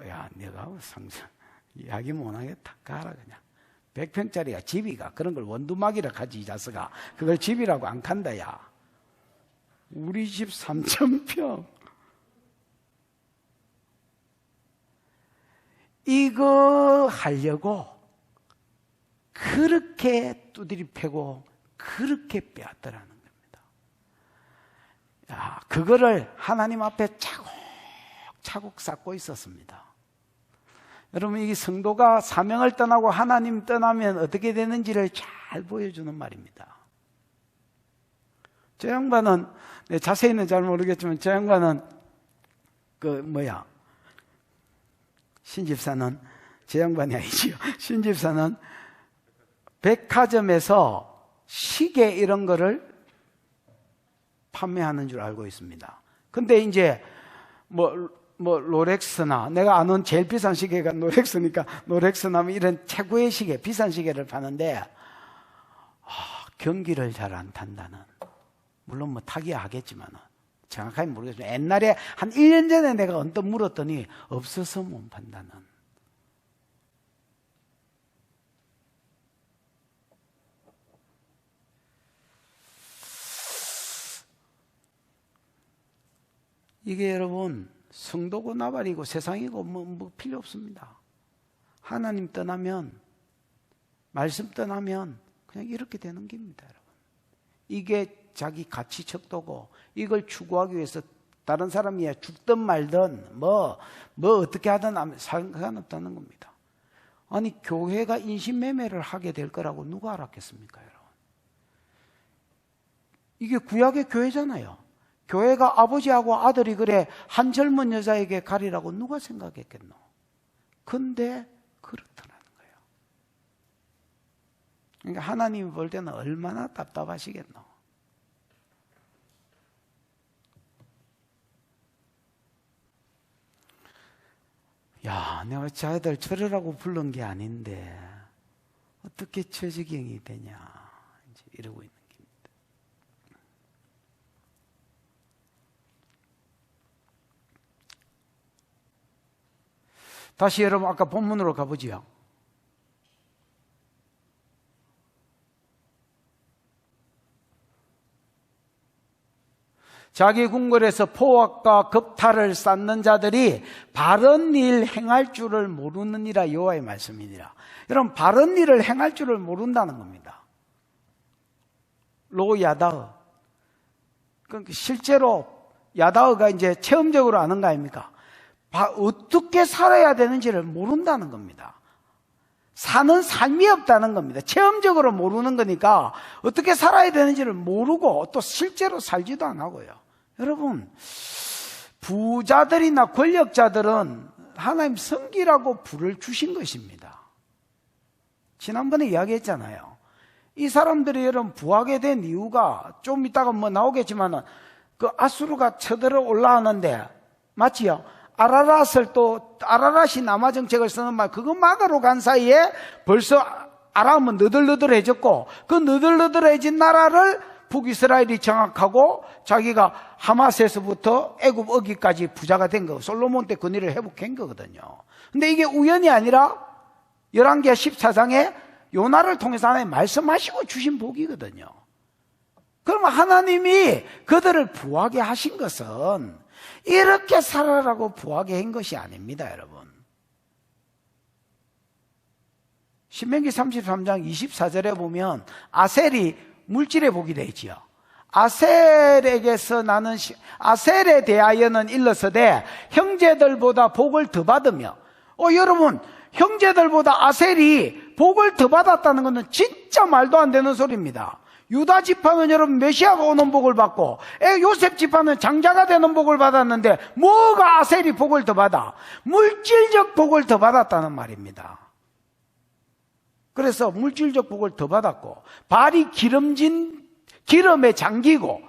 야, 내가 상상 이야기 못하겠다. 가라 그냥. 100평짜리가 집이가 그런 걸 원두막이라 하지, 이 자식아. 그걸 집이라고 안 간다. 야, 우리 집 3,000평. 이거 하려고 그렇게 두드리 패고 그렇게 빼앗더라는 겁니다. 야, 그거를 하나님 앞에 차곡차곡 쌓고 있었습니다. 여러분, 이 성도가 사명을 떠나고 하나님 떠나면 어떻게 되는지를 잘 보여주는 말입니다. 저 양반은, 자세히는 잘 모르겠지만, 저 양반은, 신집사는, 저 양반이 아니지요. 신집사는 백화점에서 시계 이런 거를 판매하는 줄 알고 있습니다. 근데 이제, 롤렉스나, 내가 아는 제일 비싼 시계가 롤렉스니까, 롤렉스나 이런 최고의 시계, 비싼 시계를 파는데, 경기를 잘 안 탄다는. 물론 타기야 하겠지만, 정확하게 모르겠지만, 옛날에 한 1년 전에 내가 언뜻 물었더니, 없어서 못 판다는. 이게 여러분, 성도고 나발이고 세상이고 뭐 필요 없습니다. 하나님 떠나면, 말씀 떠나면 그냥 이렇게 되는 겁니다, 여러분. 이게 자기 가치 척도고, 이걸 추구하기 위해서 다른 사람이 죽든 말든 뭐 어떻게 하든 상관없다는 겁니다. 아니, 교회가 인신매매를 하게 될 거라고 누가 알았겠습니까, 여러분? 이게 구약의 교회잖아요. 교회가 아버지하고 아들이 그래 한 젊은 여자에게 가리라고 누가 생각했겠노? 근데 그렇더라는 거예요. 그러니까 하나님이 볼 때는 얼마나 답답하시겠노? 야, 내가 자애들 저러라고 부른 게 아닌데 어떻게 처지경이 되냐, 이제 이러고 있는 겁니다. 다시 여러분 아까 본문으로 가보지요. 자기 궁궐에서 포악과 겁탈을 쌓는 자들이 바른 일 행할 줄을 모르느니라. 여호와의 말씀이니라. 여러분, 바른 일을 행할 줄을 모른다는 겁니다. 로야다흐. 그러니까 실제로 야다흐가 이제 체험적으로 아는 거 아닙니까? 어떻게 살아야 되는지를 모른다는 겁니다. 사는 삶이 없다는 겁니다. 체험적으로 모르는 거니까 어떻게 살아야 되는지를 모르고 또 실제로 살지도 안 하고요. 여러분, 부자들이나 권력자들은 하나님 섬기라고 불을 주신 것입니다. 지난번에 이야기했잖아요. 이 사람들이 여러분 부하게 된 이유가 좀 이따가 뭐 나오겠지만 그 아수르가 쳐들어 올라오는데, 맞지요? 아라랏이 남아 정책을 쓰는 말, 그거 막으러 간 사이에 벌써 아람은 너덜너덜해졌고, 그 너덜너덜해진 나라를 북이스라엘이 장악하고 자기가 하마스에서부터 애굽 어기까지 부자가 된 거, 솔로몬 때 그 일을 회복한 거거든요. 근데 이게 우연이 아니라 열왕기하 14장에 요나를 통해서 하나님 말씀하시고 주신 복이거든요. 그러면 하나님이 그들을 부하게 하신 것은 이렇게 살아라고 부하게 한 것이 아닙니다, 여러분. 신명기 33장 24절에 보면 아셀이 물질의 복이 되어 있지요. 아셀에게서 나는 아셀에 대하여는 일러서되 형제들보다 복을 더 받으며, 여러분, 형제들보다 아셀이 복을 더 받았다는 것은 진짜 말도 안 되는 소리입니다. 유다 지파는 여러분 메시아가 오는 복을 받고 요셉 지파는 장자가 되는 복을 받았는데 뭐가 아셀이 복을 더 받아? 물질적 복을 더 받았다는 말입니다. 그래서 물질적 복을 더 받았고, 발이 기름에 잠기고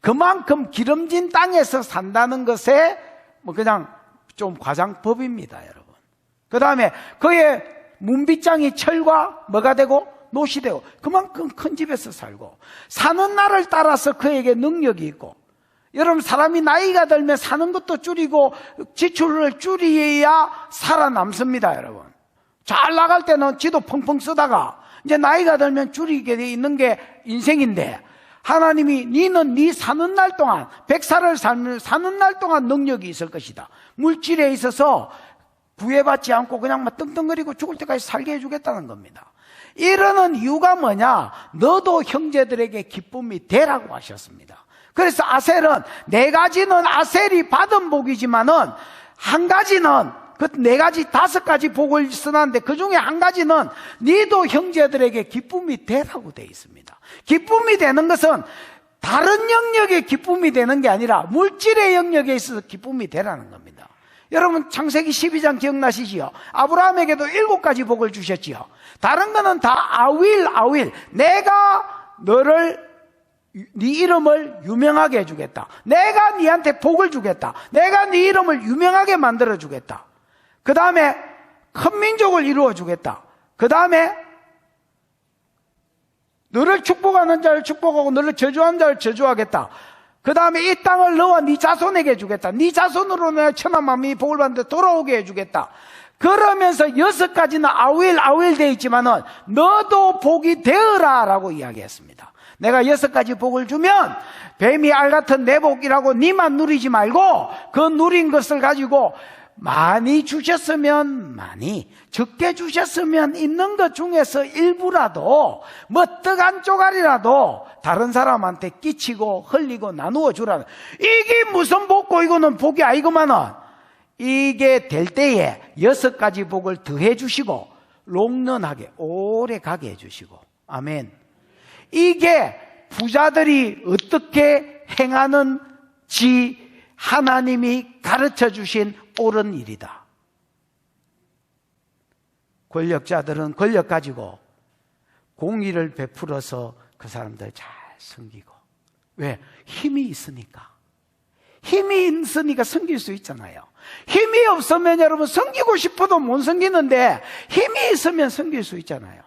그만큼 기름진 땅에서 산다는 것에 뭐 그냥 좀 과장법입니다, 여러분. 그 다음에 그의 문빗장이 철과 뭐가 되고 노시 되고 그만큼 큰 집에서 살고, 사는 날을 따라서 그에게 능력이 있고, 여러분 사람이 나이가 들면 사는 것도 줄이고 지출을 줄여야 살아남습니다, 여러분. 잘 나갈 때는 지도 펑펑 쓰다가 이제 나이가 들면 줄이게 돼 있는 게 인생인데, 하나님이 니는 네 사는 날 동안 100살을 사는 날 동안 능력이 있을 것이다. 물질에 있어서 구애받지 않고 그냥 막 떵떵거리고 죽을 때까지 살게 해주겠다는 겁니다. 이러는 이유가 뭐냐? 너도 형제들에게 기쁨이 되라고 하셨습니다. 그래서 아셀은, 네 가지는 아셀이 받은 복이지만은 한 가지는, 그 네 가지, 5가지 복을 써놨는데 그 중에 한 가지는 너도 형제들에게 기쁨이 되라고 되어 있습니다. 기쁨이 되는 것은 다른 영역에 기쁨이 되는 게 아니라 물질의 영역에 있어서 기쁨이 되라는 겁니다. 여러분 창세기 12장 기억나시지요? 아브라함에게도 7가지 복을 주셨지요. 다른 거는 다 아윌, 내가 네 이름을 유명하게 해주겠다. 내가 네한테 복을 주겠다. 내가 네 이름을 유명하게 만들어 주겠다. 그 다음에 큰 민족을 이루어 주겠다. 그 다음에 너를 축복하는 자를 축복하고 너를 저주하는 자를 저주하겠다. 그 다음에 이 땅을 너와 네 자손에게 주겠다. 네 자손으로 내 천하 만민이 복을 받는데 돌아오게 해주겠다. 그러면서 6가지는 아윌 되어 있지만은 너도 복이 되어라 라고 이야기했습니다. 내가 6가지 복을 주면 뱀이 알 같은 내 복이라고 니만 누리지 말고 그 누린 것을 가지고 많이 주셨으면 많이, 적게 주셨으면 있는 것 중에서 일부라도 뭐 떡 한 조각이라도 다른 사람한테 끼치고 흘리고 나누어 주라는, 이게 무슨 복고, 이거는 복이 아니구만은. 이게 될 때에 6가지 복을 더해 주시고 롱런하게 오래 가게 해주시고, 아멘. 이게 부자들이 어떻게 행하는지 하나님이 가르쳐 주신 옳은 일이다. 권력자들은 권력 가지고 공의를 베풀어서 그 사람들 잘 섬기고. 왜? 힘이 있으니까. 힘이 있으니까 섬길 수 있잖아요. 힘이 없으면 여러분 섬기고 싶어도 못 섬기는데 힘이 있으면 섬길 수 있잖아요.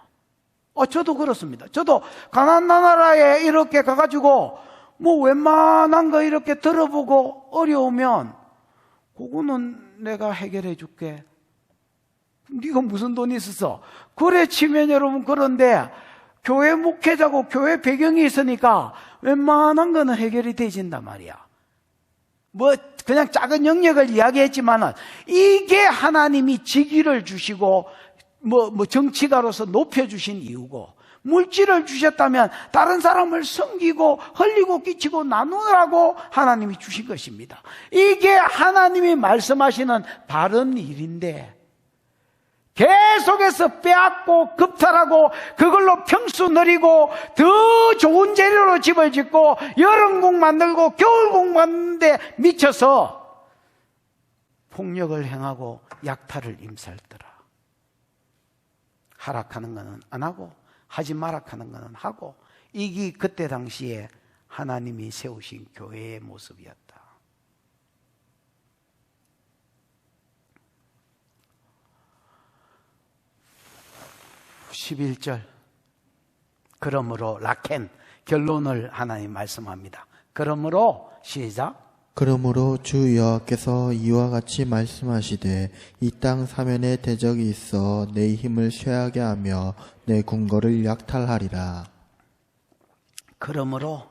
저도 그렇습니다. 저도 가나안 나라에 이렇게 가가지고 뭐 웬만한 거 이렇게 들어보고 어려우면 그거는 내가 해결해 줄게. 네가 무슨 돈이 있었어? 그래 치면 여러분, 그런데 교회 목회자고 교회 배경이 있으니까 웬만한 거는 해결이 되진단 말이야. 뭐 그냥 작은 영역을 이야기했지만은 이게 하나님이 직위를 주시고 뭐 정치가로서 높여주신 이유고, 물질을 주셨다면 다른 사람을 섬기고 흘리고 끼치고 나누라고 하나님이 주신 것입니다. 이게 하나님이 말씀하시는 바른 일인데 계속해서 빼앗고 급탈하고 그걸로 평수 늘리고 더 좋은 재료로 집을 짓고 여름국 만들고 겨울국 만드는데 미쳐서 폭력을 행하고 약탈을 임살더라. 하락하는 것은 안 하고 하지 마락하는 것은 하고, 이게 그때 당시에 하나님이 세우신 교회의 모습이었다. 11절. 그러므로 라켄, 결론을 하나님 말씀합니다. 그러므로, 시작. 그러므로 주 여호와께서 이와 같이 말씀하시되 이 땅 사면에 대적이 있어 내 힘을 쇠하게 하며 내 궁궐을 약탈하리라. 그러므로,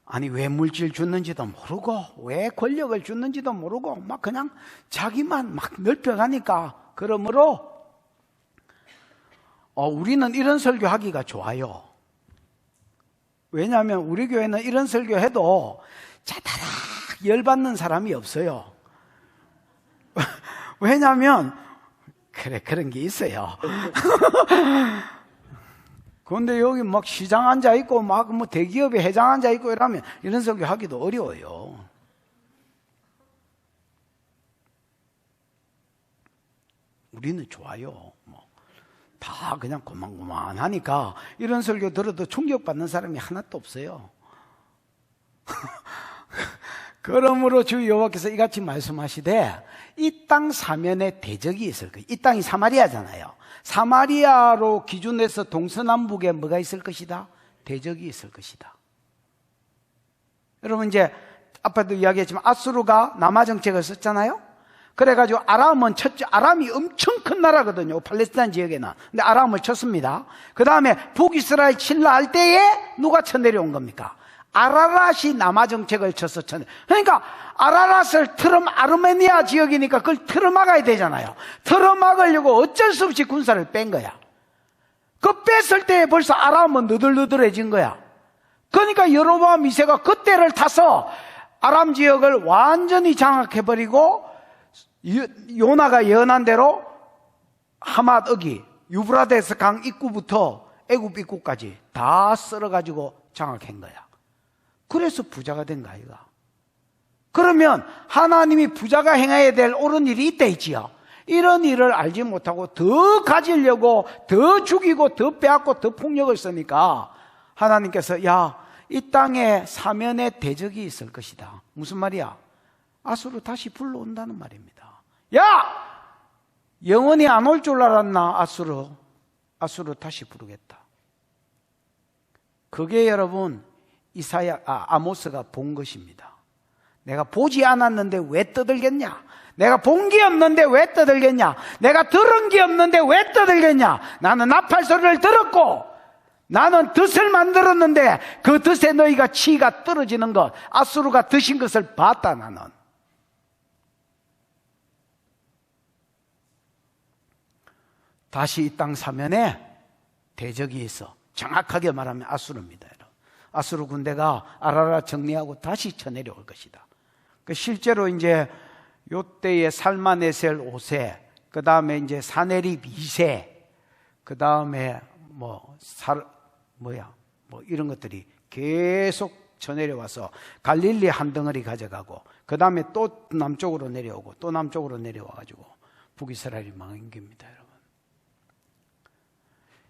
아니 왜 물질 줬는지도 모르고 왜 권력을 줬는지도 모르고 막 그냥 자기만 막 넓혀가니까, 그러므로 우리는 이런 설교하기가 좋아요. 왜냐하면 우리 교회는 이런 설교해도 자다락 열받는 사람이 없어요. 왜냐하면 그래, 그런 게 있어요. 그런데 여기 막 시장 앉아있고 막 뭐 대기업에 회장 앉아있고 이러면 이런 설교 하기도 어려워요. 우리는 좋아요. 다 그냥 고만고만하니까 이런 설교 들어도 충격받는 사람이 하나도 없어요. 그러므로 주 여호와께서 이같이 말씀하시되 이 땅 사면에 대적이 있을 거예요. 이 땅이 사마리아잖아요. 사마리아로 기준해서 동서남북에 뭐가 있을 것이다? 대적이 있을 것이다. 여러분 이제 아빠도 이야기했지만 아수르가 남아 정책을 썼잖아요. 그래가지고 아람은 쳤죠. 아람이 엄청 큰 나라거든요, 팔레스타인 지역에는. 근데 아람을 쳤습니다. 그 다음에 북이스라엘 칠라 할 때에 누가 쳐내려온 겁니까? 아라랏이 남아 정책을 쳐서 쳐내. 그러니까 아라랏을 아르메니아 지역이니까 그걸 틀어막아야 되잖아요. 틀어막으려고 어쩔 수 없이 군사를 뺀 거야. 그 뺐을 때 벌써 아람은 너덜너덜해진 거야. 그러니까 여로보암 2세가 그때를 타서 아람 지역을 완전히 장악해버리고 요나가 예언한 대로 하맛 어기, 유브라데스 강 입구부터 애굽 입구까지 다 썰어가지고 장악한 거야. 그래서 부자가 된 거야, 이거. 그러면 하나님이 부자가 행해야 될 옳은 일이 있다 했지요. 이런 일을 알지 못하고 더 가지려고 더 죽이고 더 빼앗고 더 폭력을 쓰니까 하나님께서 이 땅에 사면에 대적이 있을 것이다. 무슨 말이야? 아수르 다시 불러온다는 말입니다. 영원히 안 올 줄 알았나? 아수르 다시 부르겠다. 그게 여러분 아모스가 본 것입니다. 내가 보지 않았는데 왜 떠들겠냐? 내가 본 게 없는데 왜 떠들겠냐? 내가 들은 게 없는데 왜 떠들겠냐? 나는 나팔 소리를 들었고 나는 덫을 만들었는데 그 덫에 너희가 치가 떨어지는 것, 아수르가 드신 것을 봤다. 나는 다시 이 땅 사면에 대적이 있어. 정확하게 말하면 아수르입니다. 아수르 군대가 아라라 정리하고 다시 쳐내려올 것이다. 실제로 이제 요때에 살마네셀 5세, 그 다음에 이제 사네립 2세, 그 다음에 이런 것들이 계속 쳐내려와서 갈릴리 한 덩어리 가져가고, 그 다음에 또 남쪽으로 내려오고, 또 남쪽으로 내려와가지고 북이스라엘이 망한 겁니다, 여러분.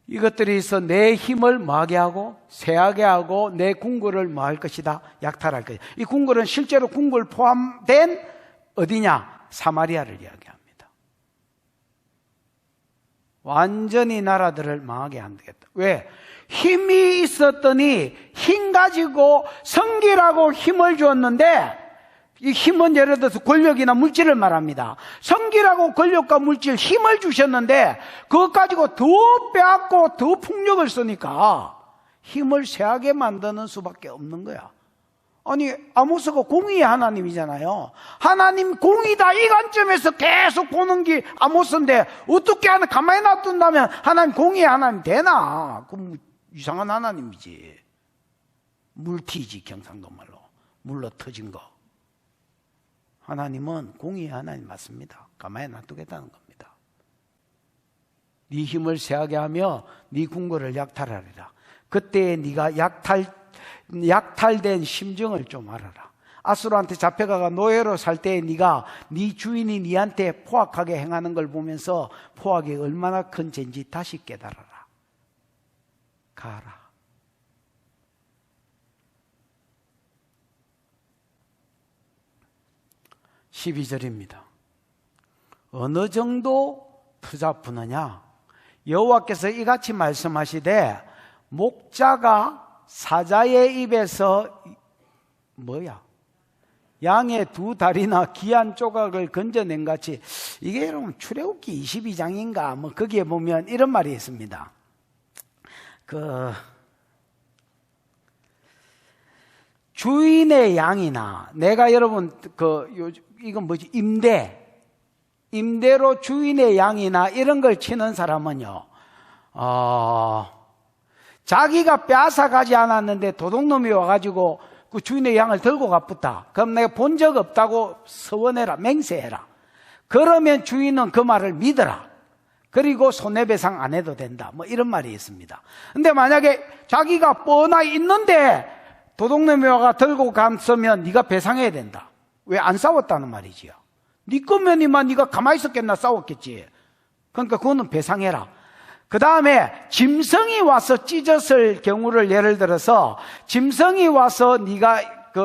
이것들이 있어 내 힘을 뭐하게 하고, 쇠하게 하고, 내 궁궐을 뭐할 것이다? 약탈할 것이다. 이 궁궐은 실제로 궁궐 포함된 어디냐? 사마리아를 이야기합니다. 완전히 나라들을 망하게 안 되겠다. 왜? 힘이 있었더니 힘 가지고 성기라고 힘을 주었는데, 이 힘은 예를 들어서 권력이나 물질을 말합니다. 성기라고 권력과 물질, 힘을 주셨는데 그것 가지고 더 빼앗고 더 폭력을 쓰니까 힘을 쇠하게 만드는 수밖에 없는 거야. 아니, 아모스가 공의의 하나님이잖아요. 하나님 공의다, 이 관점에서 계속 보는 게 아모스인데 어떻게 하나 가만히 놔둔다면 하나님 공의의 하나님 되나? 그럼 이상한 하나님이지. 물티지, 경상도 말로 물로 터진 거. 하나님은 공의의 하나님 맞습니다. 가만히 놔두겠다는 겁니다. 네 힘을 쇠하게 하며 네 궁궐을 약탈하리라. 그때 네가 약탈된 심정을 좀 알아라. 아수르한테 잡혀가가 노예로 살 때 네가 네 주인이 네한테 포악하게 행하는 걸 보면서 포악이 얼마나 큰 죄인지 다시 깨달아라. 가라. (12절입니다) 어느 정도 투잡부느냐? 여호와께서 이같이 말씀하시되 목자가 사자의 입에서 양의 두 다리나 귀한 조각을 건져낸 같이. 이게 여러분 출애굽기 22장인가 거기에 보면 이런 말이 있습니다. 주인의 양이나, 내가 여러분 이건 뭐지? 임대로 주인의 양이나 이런 걸 치는 사람은요, 자기가 빼앗아 가지 않았는데 도둑놈이 와가지고 그 주인의 양을 들고 가쁘다. 그럼 내가 본 적 없다고 서원해라, 맹세해라. 그러면 주인은 그 말을 믿어라. 그리고 손해배상 안 해도 된다. 이런 말이 있습니다. 근데 만약에 자기가 뻔하 있는데 도둑놈이 와가 들고 갔으면 네가 배상해야 된다. 왜? 안 싸웠다는 말이지요. 네 거면이만 네가 가만히 있었겠나? 싸웠겠지. 그러니까 그거는 배상해라. 그 다음에 짐승이 와서 찢었을 경우를 예를 들어서, 짐승이 와서 네가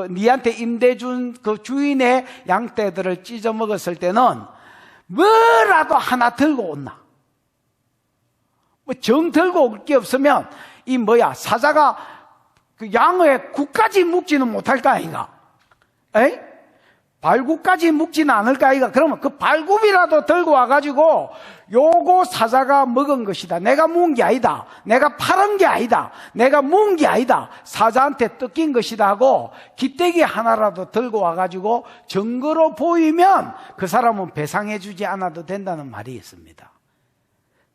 네한테 임대 준 그 주인의 양떼들을 찢어 먹었을 때는 뭐라도 하나 들고 온나? 정 들고 올 게 없으면 사자가 그 양의 굽까지 묵지는 못할 거 아이가? 에이? 발굽까지 묵지는 않을 거 아이가? 그러면 그 발굽이라도 들고 와가지고 요거 사자가 먹은 것이다. 내가 묵은 게 아니다. 내가 팔은 게 아니다. 내가 묵은 게 아니다. 사자한테 뜯긴 것이다 하고 기대기 하나라도 들고 와가지고 증거로 보이면 그 사람은 배상해 주지 않아도 된다는 말이 있습니다.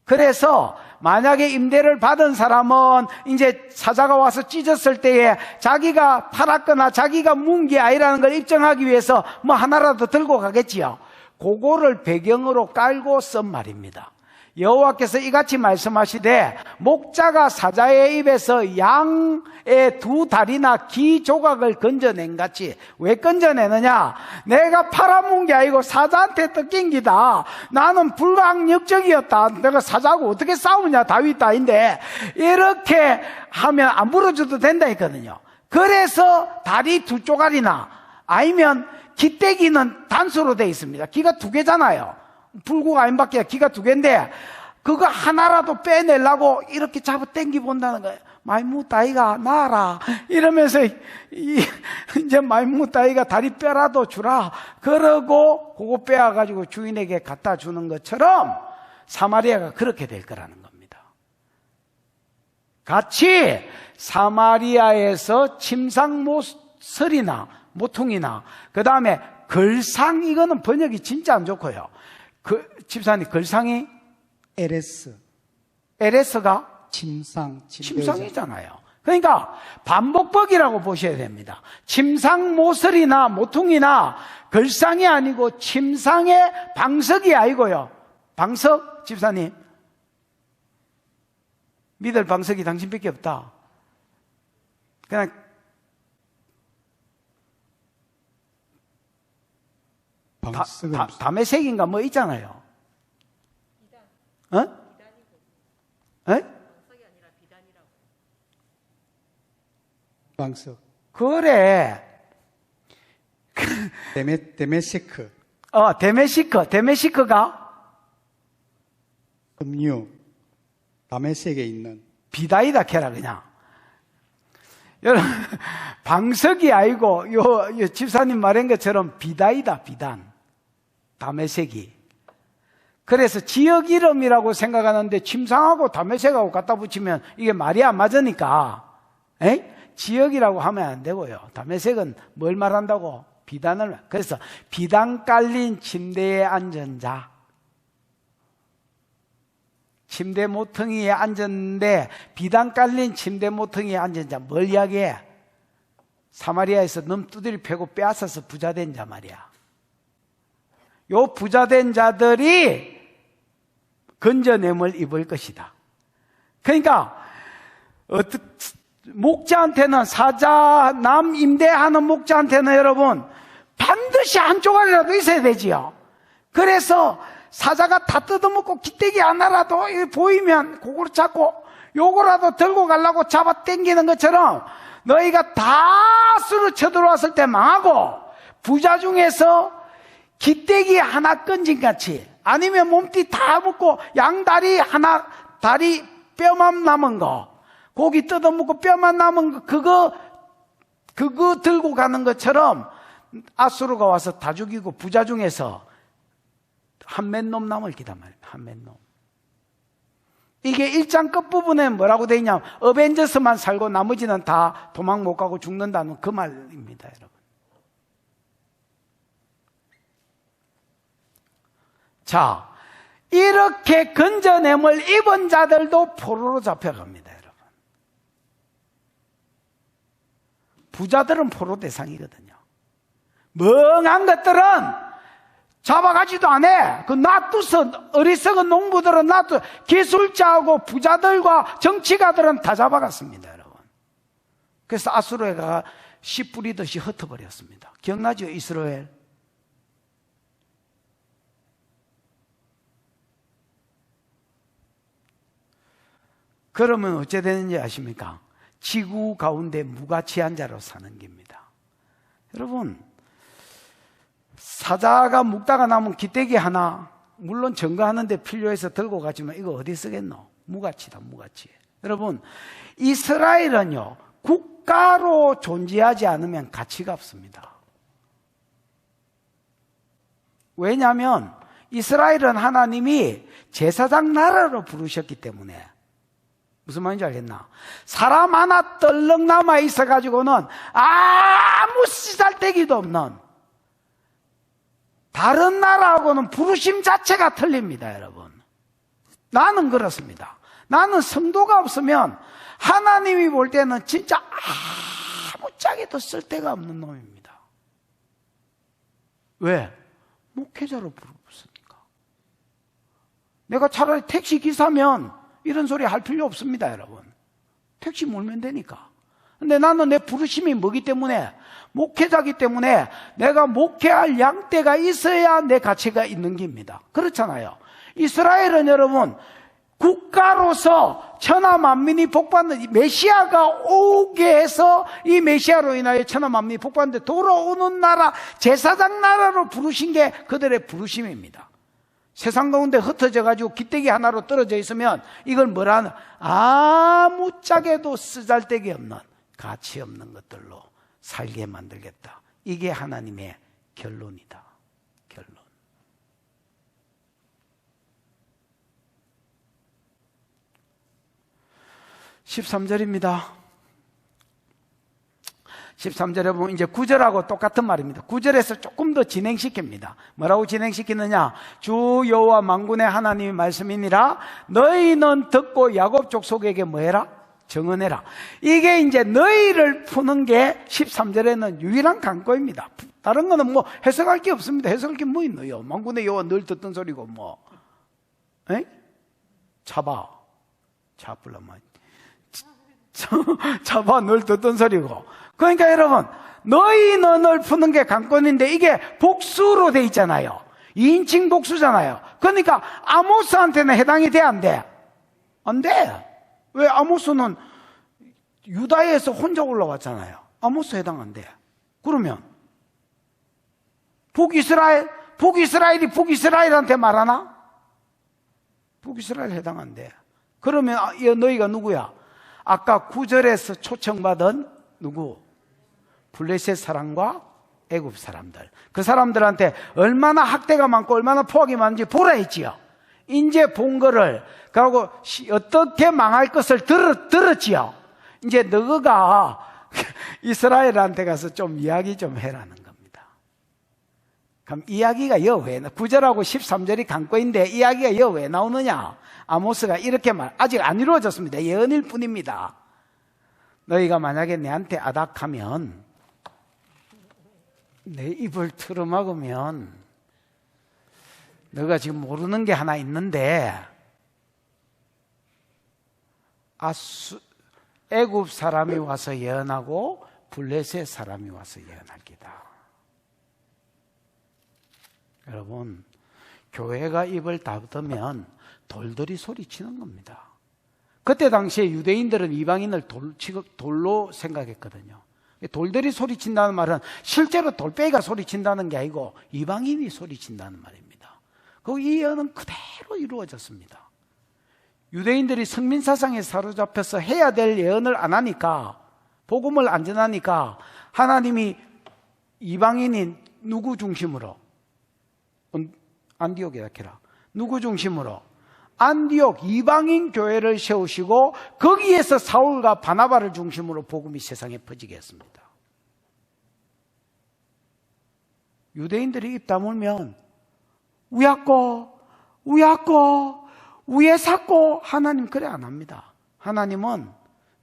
그래서 만약에 임대를 받은 사람은 이제 사자가 와서 찢었을 때에 자기가 팔았거나 자기가 묵은 게 아니라는 걸 입증하기 위해서 하나라도 들고 가겠지요. 그거를 배경으로 깔고 쓴 말입니다. 여호와께서 이같이 말씀하시되 목자가 사자의 입에서 양의 두 다리나 귀 조각을 건져낸 같이. 왜 건져내느냐? 내가 팔아먹은 게 아니고 사자한테 뜯긴 기다. 나는 불강력적이었다. 내가 사자하고 어떻게 싸우냐? 다윗 따인데 이렇게 하면 안 물어줘도 된다 했거든요. 그래서 다리 두 조각이나, 아니면 기대기는 단수로 되어 있습니다. 기가 두 개잖아요. 불구가 아닌밖에 기가 두 개인데 그거 하나라도 빼내려고 이렇게 잡아 당기 본다는 거예요. 마이무 따위가 나라 이러면서 이제 마이무 따위가 다리 빼라도 주라 그러고 그거 빼와가지고 주인에게 갖다 주는 것처럼 사마리아가 그렇게 될 거라는 겁니다. 같이 사마리아에서 침상모설이나 모퉁이나 그 다음에 걸상, 이거는 번역이 진짜 안 좋고요. 집사님, 걸상이 에레스가 침상이잖아요. 그러니까 반복법이라고 보셔야 됩니다. 침상 모설이나 모퉁이나 걸상이 아니고 침상의 방석이 아니고요. 방석, 집사님, 믿을 방석이 당신밖에 없다. 그냥 담에색인가 뭐 있잖아요. 어? 방석. 그래. 데메시크. 데메시크가 금류. 다메섹에 있는. 비다이다 캐라 그냥. 여러분, 방석이 아니고 요 집사님 말한 것처럼 비다이다, 비단. 다메섹이. 그래서 지역 이름이라고 생각하는데 침상하고 다메섹하고 갖다 붙이면 이게 말이 안 맞으니까 지역이라고 하면 안 되고요. 다메섹은 뭘 말한다고? 비단을. 그래서 비단 깔린 침대에 앉은 자. 침대 모퉁이에 앉았는데 비단 깔린 침대 모퉁이에 앉은 자. 뭘 이야기해? 사마리아에서 넘 두드리 패고 빼앗아서 부자된 자 말이야. 요 부자된 자들이 건져냄을 입을 것이다. 그러니까 목자한테는, 사자 남 임대하는 목자한테는 여러분 반드시 한 조각이라도 있어야 되지요. 그래서 사자가 다 뜯어먹고 기대기 하나라도 보이면 그걸 잡고 요거라도 들고 가려고 잡아 당기는 것처럼 너희가 다수로 쳐들어왔을 때 망하고, 부자 중에서 기대기 하나 건진 같이, 아니면 몸띠 다 먹고 양다리 하나, 다리 뼈만 남은 거, 고기 뜯어먹고 뼈만 남은 거, 그거 들고 가는 것처럼 아수르가 와서 다 죽이고 부자 중에서 한 맨 놈 남을 기단 말이에요. 한 맨 놈. 이게 1장 끝부분에 뭐라고 되어 있냐면 어벤져스만 살고 나머지는 다 도망 못 가고 죽는다는 그 말입니다, 여러분. 자, 이렇게 건져냄을 입은 자들도 포로로 잡혀갑니다, 여러분. 부자들은 포로 대상이거든요. 멍한 것들은 잡아가지도 않아. 그 놔두서, 어리석은 농부들은 놔두, 기술자하고 부자들과 정치가들은 다 잡아갔습니다, 여러분. 그래서 아수르가 씨 뿌리듯이 흩어버렸습니다. 기억나죠, 이스라엘? 그러면 어째 되는지 아십니까? 지구 가운데 무가치한 자로 사는 겁니다. 여러분, 사자가 묵다가 남은 기대기 하나, 물론 점거하는데 필요해서 들고 가지만 이거 어디 쓰겠노? 무가치다, 무가치. 여러분, 이스라엘은요, 국가로 존재하지 않으면 가치가 없습니다. 왜냐하면 이스라엘은 하나님이 제사장 나라로 부르셨기 때문에. 무슨 말인지 알겠나? 사람 하나 떨렁 남아 있어가지고는 아무 쓰잘데기도 없는, 다른 나라하고는 부르심 자체가 틀립니다, 여러분. 나는 그렇습니다. 나는 성도가 없으면 하나님이 볼 때는 진짜 아무짝에도 쓸데가 없는 놈입니다. 왜? 목회자로 부르셨으니까. 내가 차라리 택시 기사면 이런 소리 할 필요 없습니다, 여러분. 택시 몰면 되니까. 근데 나는 내 부르심이 뭐기 때문에, 목회자기 때문에 내가 목회할 양떼가 있어야 내 가치가 있는 겁니다. 그렇잖아요. 이스라엘은 여러분, 국가로서 천하 만민이 복받는, 메시아가 오게 해서 이 메시아로 인하여 천하 만민이 복받는데 돌아오는 나라, 제사장 나라로 부르신 게 그들의 부르심입니다. 세상 가운데 흩어져 가지고 기대기 하나로 떨어져 있으면 이걸 뭐라는, 아무짝에도 쓰잘데기 없는, 가치 없는 것들로 살게 만들겠다. 이게 하나님의 결론이다. 결론. 13절입니다. 13절에 보면 이제 9절하고 똑같은 말입니다. 9절에서 조금 더 진행시킵니다. 뭐라고 진행시키느냐? 주 여호와 만군의 하나님의 말씀이니라. 너희는 듣고 야곱 족속에게 뭐해라? 정언해라. 이게 이제 너희를 푸는 게 13절에는 유일한 관건입니다. 다른 거는 뭐 해석할 게 없습니다. 해석할 게 뭐 있노요? 만군의 여호와 늘 듣던 소리고 뭐. 에? 잡아 늘 듣던 소리고. 그러니까 여러분, 너희는 늘 푸는 게 관건인데 이게 복수로 돼 있잖아요. 2인칭 복수잖아요. 그러니까 아모스한테는 해당이 돼, 안 돼? 안 돼. 왜? 아모스는 유다에서 혼자 올라왔잖아요. 아모스 해당 안 돼. 그러면 북이스라엘이 북이스라엘한테 말하나? 북이스라엘 해당 안 돼. 그러면 너희가 누구야? 아까 9절에서 초청받은 누구? 블레셋 사람과 애굽 사람들. 그 사람들한테 얼마나 학대가 많고 얼마나 포악이 많은지 보라 했지요. 이제 본 거를, 그리고 어떻게 망할 것을 들었지요. 이제 너가 이스라엘한테 가서 좀 이야기 좀 해라는 겁니다. 그럼 이야기가 왜 9절하고 13절이 관건인데 이야기가 왜 나오느냐? 아모스가 이렇게 아직 안 이루어졌습니다. 예언일 뿐입니다. 너희가 만약에 내한테 아닥하면, 내 입을 틀어막으면, 너가 지금 모르는 게 하나 있는데, 애굽 사람이 와서 예언하고 블레셋 사람이 와서 예언할 기다. 여러분, 교회가 입을 닫으면 돌들이 소리치는 겁니다. 그때 당시에 유대인들은 이방인을 돌로 생각했거든요. 돌들이 소리친다는 말은 실제로 돌빼기가 소리친다는 게 아니고 이방인이 소리친다는 말입니다. 이 예언은 그대로 이루어졌습니다. 유대인들이 성민사상에 사로잡혀서 해야 될 예언을 안 하니까, 복음을 안 전하니까 하나님이 이방인인 누구 중심으로? 안디옥이라 캐라. 누구 중심으로? 안디옥 이방인 교회를 세우시고 거기에서 사울과 바나바를 중심으로 복음이 세상에 퍼지게 했습니다. 유대인들이 입 다물면 우야꼬 우에 샀고, 하나님 그래 안 합니다. 하나님은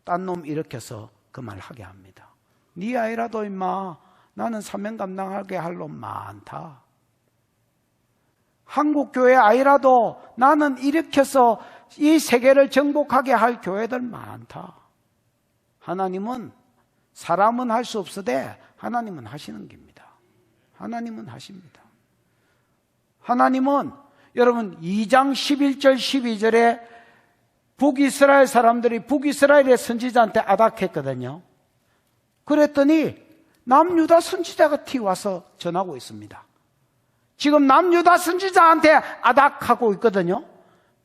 딴 놈 일으켜서 그 말 하게 합니다. 네 아이라도 임마, 나는 사명 감당하게 할 놈 많다. 한국교회 아이라도 나는 일으켜서 이 세계를 정복하게 할 교회들 많다. 하나님은, 사람은 할 수 없으되 하나님은 하시는 겁니다. 하나님은 하십니다. 하나님은 여러분 2장 11절 12절에 북이스라엘 사람들이 북이스라엘의 선지자한테 아닥했거든요. 그랬더니 남유다 선지자가 튀어와서 전하고 있습니다. 지금 남유다 선지자한테 아닥하고 있거든요.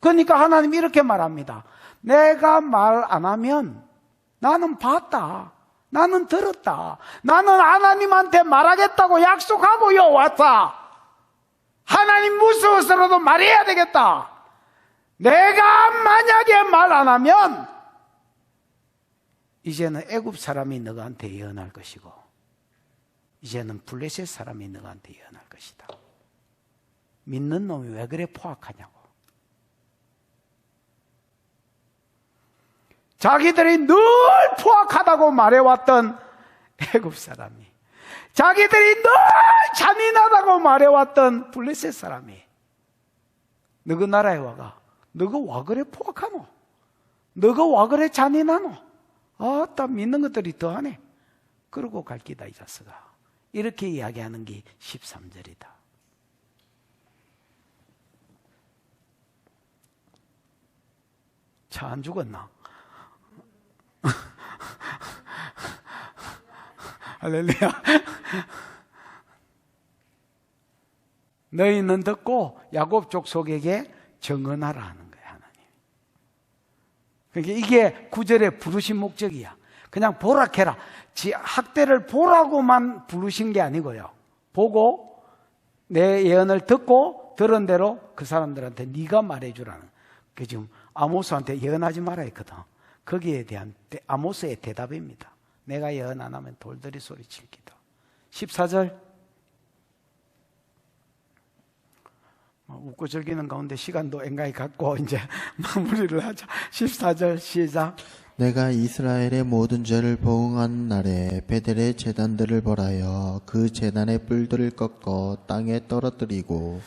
그러니까 하나님 이렇게 말합니다. 내가 말 안 하면 나는 봤다. 나는 들었다. 나는 하나님한테 말하겠다고 약속하고요 왔다. 하나님 무서워서라도 말해야 되겠다. 내가 만약에 말 안 하면 이제는 애굽 사람이 너한테 예언할 것이고 이제는 블레셋 사람이 너한테 예언할 것이다. 믿는 놈이 왜 그래 포악하냐고. 자기들이 늘 포악하다고 말해왔던 애굽 사람이, 자기들이 늘 잔인하다고 말해왔던 블레셋 사람이 너그 나라에 와가 너가 와 그래 포악하노? 너가 와 그래 잔인하노? 아따 믿는 것들이 더하네. 그러고 갈 기다 이 자식아. 이렇게 이야기하는 게 13절이다. 차 안 죽었나? 할렐루야. 너희는 듣고 야곱 족속에게 정언하라 하는 거야, 하나님. 그러니까 이게 9절의 부르신 목적이야. 그냥 보라 해라. 학대를 보라고만 부르신 게 아니고요. 보고 내 예언을 듣고 들은 대로 그 사람들한테 네가 말해주라는. 그 지금 아모스한테 예언하지 마라 했거든. 거기에 대한 아모스의 대답입니다. 내가 예언 안 하면 돌들이 소리칠기도. 14절. 웃고 즐기는 가운데 시간도 앵간히 갖고 이제 마무리를 하자. 14절 시작. 내가 이스라엘의 모든 죄를 보응한 날에 베델의 제단들을 벌하여 그 제단의 뿔들을 꺾어 땅에 떨어뜨리고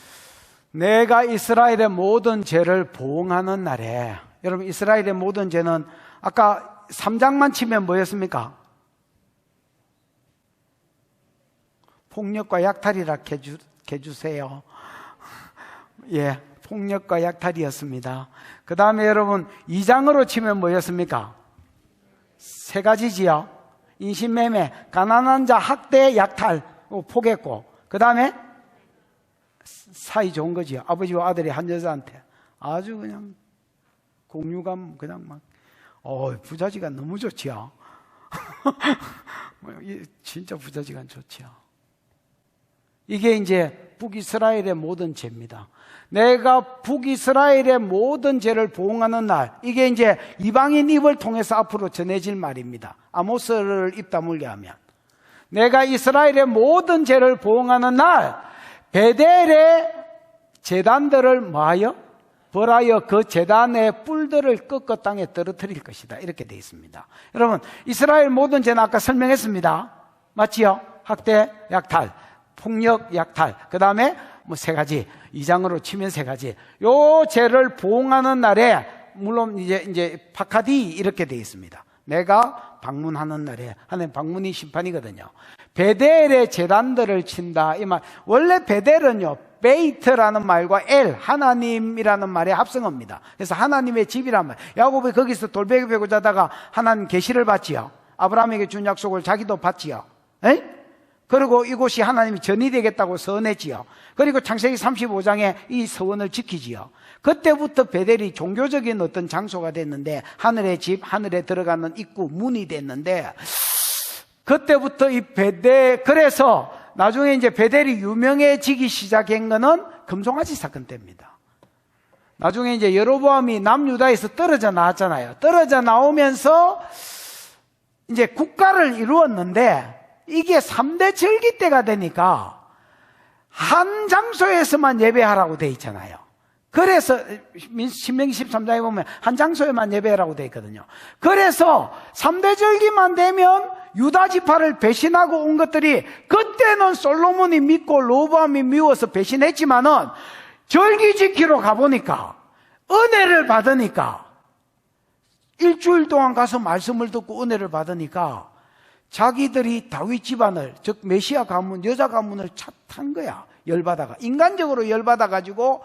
내가 이스라엘의 모든 죄를 보응하는 날에, 여러분 이스라엘의 모든 죄는 아까 3장만 치면 뭐였습니까? 폭력과 약탈이라 해주세요. 예, 폭력과 약탈이었습니다. 그 다음에 여러분 2장으로 치면 뭐였습니까? 세 가지지요. 인신매매, 가난한 자 학대, 약탈, 포기했고, 그 다음에 사이 좋은 거지요. 아버지와 아들이 한 여자한테 아주 그냥 공유감 그냥 막 부자지간 너무 좋지요. 진짜 부자지간 좋지요. 이게 이제 북이스라엘의 모든 죄입니다. 내가 북이스라엘의 모든 죄를 보응하는 날, 이게 이제 이방인 입을 통해서 앞으로 전해질 말입니다. 아모스를 입 다물게 하면 내가 이스라엘의 모든 죄를 보응하는 날, 베델의 제단들을 뭐하여? 벌하여 그 제단의 뿔들을 꺾어 땅에 떨어뜨릴 것이다. 이렇게 되어 있습니다. 여러분, 이스라엘 모든 죄는 아까 설명했습니다. 맞지요? 학대, 약탈, 폭력, 약탈. 그 다음에 뭐 세 가지. 2장으로 치면 세 가지. 요 죄를 보응하는 날에, 물론 이제 파카디 이렇게 되어 있습니다. 내가 방문하는 날에, 하나님 방문이 심판이거든요. 베델의 제단들을 친다. 이 말. 원래 베델은요, 베이트라는 말과 엘, 하나님이라는 말의 합성어입니다. 그래서 하나님의 집이란 말. 야곱이 거기서 돌베개 베고 자다가 하나님 계시를 받지요. 아브라함에게 준 약속을 자기도 받지요. 에? 그리고 이곳이 하나님이 전이 되겠다고 서원했지요. 그리고 창세기 35장에 이 서원을 지키지요. 그때부터 베델이 종교적인 어떤 장소가 됐는데, 하늘의 집, 하늘에 들어가는 입구, 문이 됐는데, 그때부터 이 베델, 그래서 나중에 이제 베델이 유명해지기 시작한 거는 금송아지 사건 때입니다. 나중에 이제 여로보암이 남유다에서 떨어져 나왔잖아요. 떨어져 나오면서 이제 국가를 이루었는데, 이게 3대 절기 때가 되니까 한 장소에서만 예배하라고 돼 있잖아요. 그래서 신명기 13장에 보면 한 장소에만 예배하라고 돼 있거든요. 그래서 3대 절기만 되면 유다 지파를 배신하고 온 것들이, 그때는 솔로몬이 믿고 로보암이 미워서 배신했지만은 절기 지키러 가보니까, 은혜를 받으니까, 일주일 동안 가서 말씀을 듣고 은혜를 받으니까 자기들이 다윗 집안을, 즉 메시아 가문, 여자 가문을 찾한 거야. 열받아가, 인간적으로 열받아가지고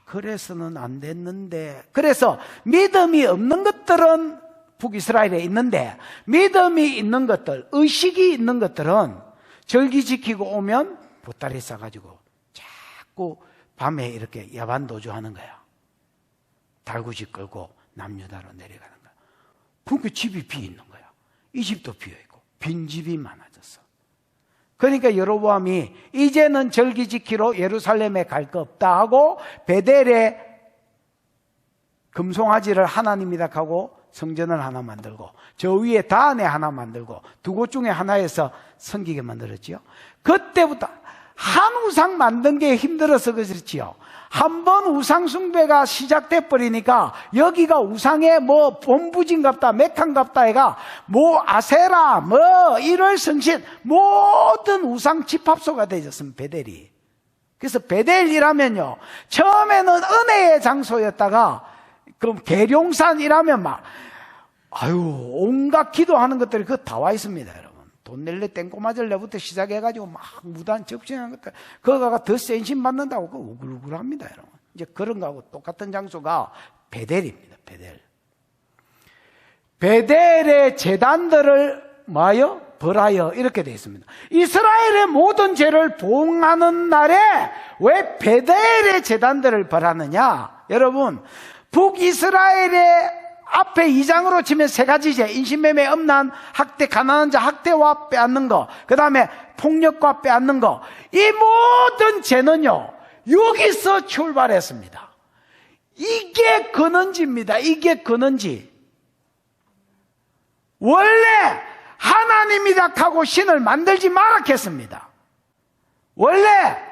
그래서는 안 됐는데, 그래서 믿음이 없는 것들은 북이스라엘에 있는데, 믿음이 있는 것들, 의식이 있는 것들은 절기 지키고 오면 보따리 싸가지고 자꾸 밤에 이렇게 야반 도주하는 거야. 달구지 끌고 남유다로 내려가는 거야. 그러니까 집이 비어 있는 거야. 이 집도 비어있고 빈집이 많아졌어. 그러니까 여로보암이 이제는 절기 지키러 예루살렘에 갈 거 없다 하고 베델에 금송아지를 하나님이다 하고 성전을 하나 만들고, 저 위에 다안에 하나 만들고, 두 곳 중에 하나에서 섬기게 만들었지요. 그때부터 한 우상 만든 게 힘들어서 그렇지요. 한번 우상 숭배가 시작돼 버리니까 여기가 우상의 뭐 본부진갑다, 메칸갑다 해가 뭐 아세라, 뭐 1월 성신, 모든 우상 집합소가 되었습니다. 베델이. 그래서 베델이라면요, 처음에는 은혜의 장소였다가 그럼 계룡산이라면 막 온갖 기도하는 것들이 그거 다 와 있습니다, 여러분. 돈 낼래 땡꼬 맞을래부터 시작해가지고 막 무단 접신하는 것들, 그거가 더 센신 받는다고 그거 우글우글합니다, 여러분. 이제 그런 거하고 똑같은 장소가 베델입니다. 베델의 제단들을 뭐하여? 벌하여, 이렇게 되어 있습니다. 이스라엘의 모든 죄를 보응하는 날에 왜 베델의 제단들을 벌하느냐? 여러분, 북이스라엘의 앞에 2장으로 치면 세 가지 죄, 인신매매, 음란, 학대, 가난한 자 학대와 빼앗는 거, 그 다음에 폭력과 빼앗는 거, 이 모든 죄는요 여기서 출발했습니다. 이게 근원지입니다. 이게 근원지. 원래 하나님이다 하고 신을 만들지 말았겠습니다. 원래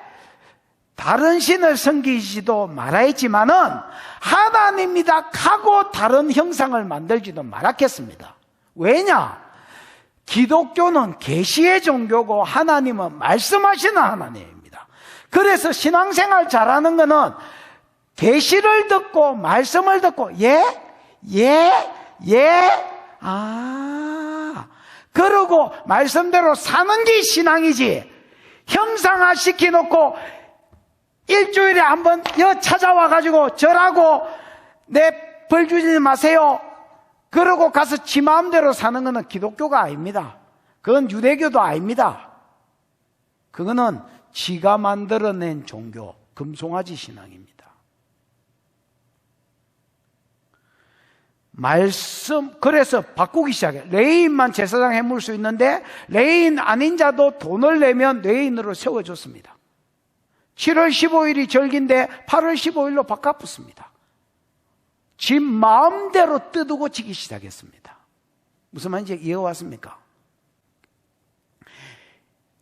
다른 신을 섬기지도 말아야지만은 하나님이다 하고 다른 형상을 만들지도 말았겠습니다. 왜냐? 기독교는 계시의 종교고 하나님은 말씀하시는 하나님입니다. 그래서 신앙생활 잘하는 거는 계시를 듣고 말씀을 듣고 그러고 말씀대로 사는 게 신앙이지, 형상화 시켜놓고 일주일에 한번 찾아와가지고 절하고 내 벌 주지 마세요 그러고 가서 지 마음대로 사는 것은 기독교가 아닙니다. 그건 유대교도 아닙니다. 그거는 지가 만들어낸 종교, 금송아지 신앙입니다. 그래서 바꾸기 시작해. 레위인만 제사장 해물 수 있는데 레위인 아닌 자도 돈을 내면 레위인으로 세워줬습니다. 7월 15일이 절기인데 8월 15일로 바꿔붙습니다. 지 마음대로 뜯고 지기 시작했습니다. 무슨 말인지 이해왔습니까?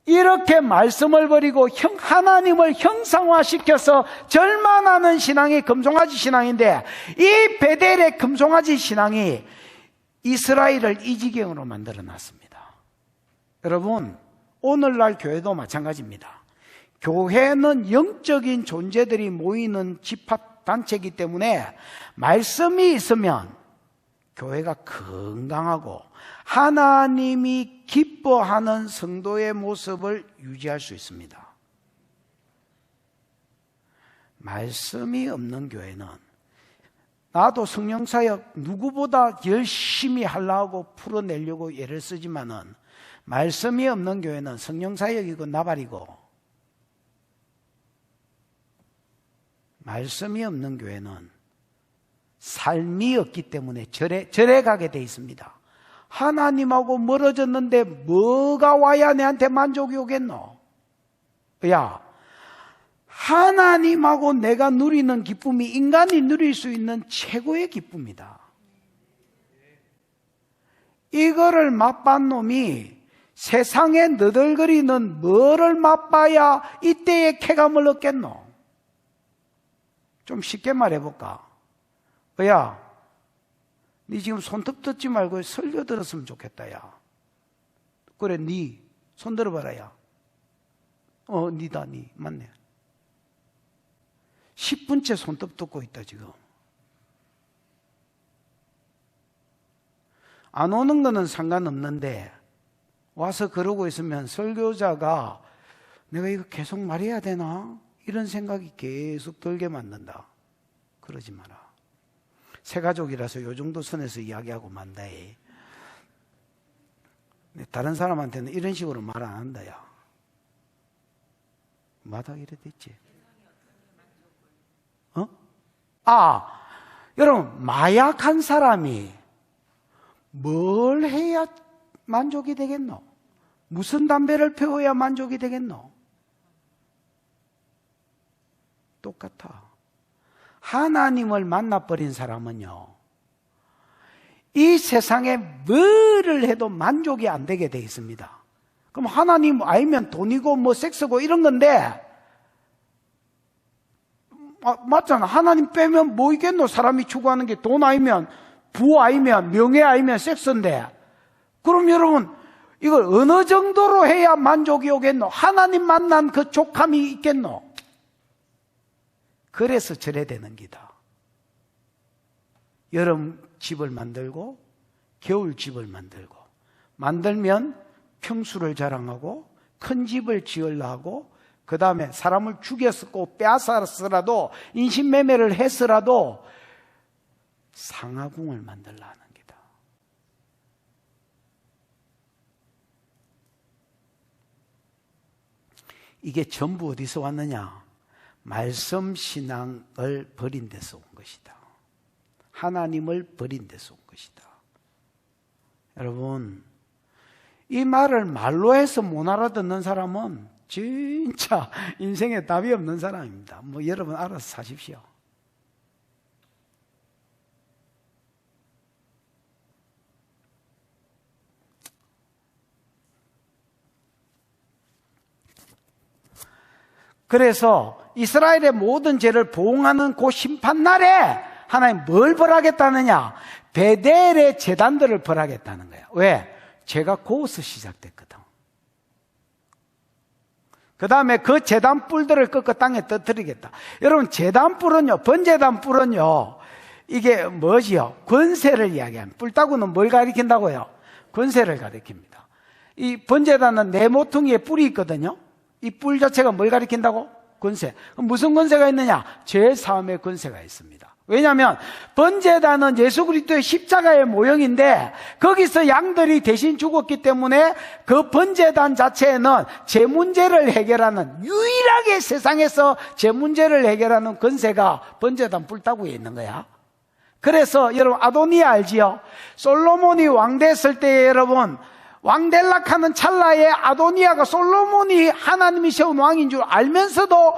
이렇게 말씀을 버리고 하나님을 형상화시켜서 절만하는 신앙이 금송아지 신앙인데, 이 베델의 금송아지 신앙이 이스라엘을 이 지경으로 만들어놨습니다. 여러분, 오늘날 교회도 마찬가지입니다. 교회는 영적인 존재들이 모이는 집합단체이기 때문에 말씀이 있으면 교회가 건강하고 하나님이 기뻐하는 성도의 모습을 유지할 수 있습니다. 말씀이 없는 교회는 나도 성령사역 누구보다 열심히 하려고 풀어내려고 애를 쓰지만은 말씀이 없는 교회는 성령사역이고 나발이고, 말씀이 없는 교회는 삶이 없기 때문에 절에 가게 돼 있습니다. 하나님하고 멀어졌는데 뭐가 와야 내한테 만족이 오겠노? 야, 하나님하고 내가 누리는 기쁨이 인간이 누릴 수 있는 최고의 기쁨이다. 이거를 맛본 놈이 세상에 너덜거리는 뭐를 맛봐야 이때의 쾌감을 얻겠노? 좀 쉽게 말해볼까? 야, 니 지금 손톱 뜯지 말고 설교 들었으면 좋겠다, 야. 그래, 니 손 들어봐라, 야. 니다, 니. 맞네. 10분째 손톱 뜯고 있다, 지금. 안 오는 거는 상관없는데 와서 그러고 있으면 설교자가 내가 이거 계속 말해야 되나? 이런 생각이 계속 들게 만든다. 그러지 마라. 새 가족이라서 요 정도 선에서 이야기하고 만다해. 다른 사람한테는 이런 식으로 말 안 한다, 야. 마다 이래 됐지. 여러분, 마약한 사람이 뭘 해야 만족이 되겠노? 무슨 담배를 피워야 만족이 되겠노? 똑같아. 하나님을 만나버린 사람은요, 이 세상에 뭐를 해도 만족이 안 되게 돼 있습니다. 그럼 하나님 알면 돈이고 뭐 섹스고 이런 건데, 맞잖아. 하나님 빼면 뭐 있겠노? 사람이 추구하는 게 돈 아니면, 부호 아니면, 명예 아니면 섹스인데, 그럼 여러분, 이걸 어느 정도로 해야 만족이 오겠노? 하나님 만난 그 족함이 있겠노? 그래서 절해되는 기다. 여름 집을 만들고 겨울 집을 만들고, 만들면 평수를 자랑하고 큰 집을 지으려 하고, 그 다음에 사람을 죽였고 빼앗았으라도 인신매매를 했으라도 상하궁을 만들려 하는 기다. 이게 전부 어디서 왔느냐? 말씀 신앙을 버린 데서 온 것이다. 하나님을 버린 데서 온 것이다. 여러분, 이 말을 말로 해서 못 알아듣는 사람은 진짜 인생에 답이 없는 사람입니다. 뭐 여러분 알아서 사십시오. 그래서 이스라엘의 모든 죄를 보응하는 그 심판날에 하나님 뭘 벌하겠다느냐? 베델의 제단들을 벌하겠다는 거야. 왜? 죄가 거기서 시작됐거든. 그 다음에 그 제단 뿔들을 꺾어 땅에 떠뜨리겠다. 여러분, 제단 뿔은요, 번제단 뿔은요, 이게 뭐지요? 권세를 이야기합니다. 뿔따구는 뭘 가리킨다고요? 권세를 가리킵니다. 이 번제단은 네 모퉁이에 뿔이 있거든요. 이 뿔 자체가 뭘 가리킨다고? 권세. 그럼 무슨 권세가 있느냐? 죄 사함의 권세가 있습니다. 왜냐하면 번제단은 예수 그리스도의 십자가의 모형인데 거기서 양들이 대신 죽었기 때문에 그 번제단 자체에는 제 문제를 해결하는, 유일하게 세상에서 제 문제를 해결하는 권세가 번제단 뿔따구에 있는 거야. 그래서 여러분, 아도니아 알지요? 솔로몬이 왕 됐을 때 여러분, 왕 될락하는 찰나에 아도니아가 솔로몬이 하나님이 세운 왕인 줄 알면서도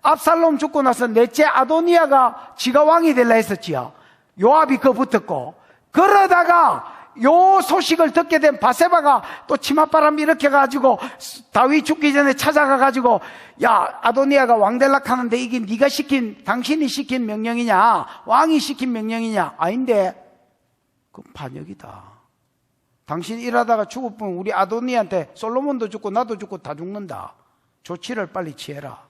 압살롬 죽고 나서 넷째 아도니아가 지가 왕이 되려 했었지요. 요압이 그 붙었고, 그러다가 요 소식을 듣게 된 바세바가 또 치맛바람 일으켜가지고 다윗 죽기 전에 찾아가가지고, 야, 아도니아가 왕 될락하는데 이게 네가 시킨, 당신이 시킨 명령이냐, 왕이 시킨 명령이냐? 아닌데, 그건 반역이다. 당신 일하다가 죽을 뿐 우리 아도니아한테 솔로몬도 죽고 나도 죽고 다 죽는다. 조치를 빨리 취해라.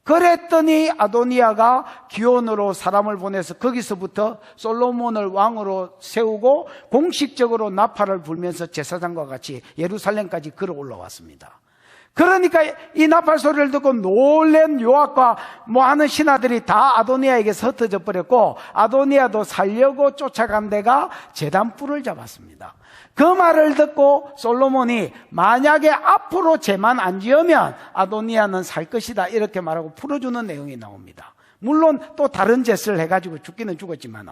그랬더니 아도니아가 기온으로 사람을 보내서 거기서부터 솔로몬을 왕으로 세우고 공식적으로 나팔을 불면서 제사장과 같이 예루살렘까지 걸어 올라왔습니다. 그러니까 이 나팔 소리를 듣고 놀란 요압과 뭐 하는 신하들이 다 아도니아에게서 흩어져 버렸고, 아도니아도 살려고 쫓아간 데가 제단 뿔을 잡았습니다. 그 말을 듣고 솔로몬이 만약에 앞으로 죄만 안 지으면 아도니아는 살 것이다, 이렇게 말하고 풀어주는 내용이 나옵니다. 물론 또 다른 짓을 해가지고 죽기는 죽었지만,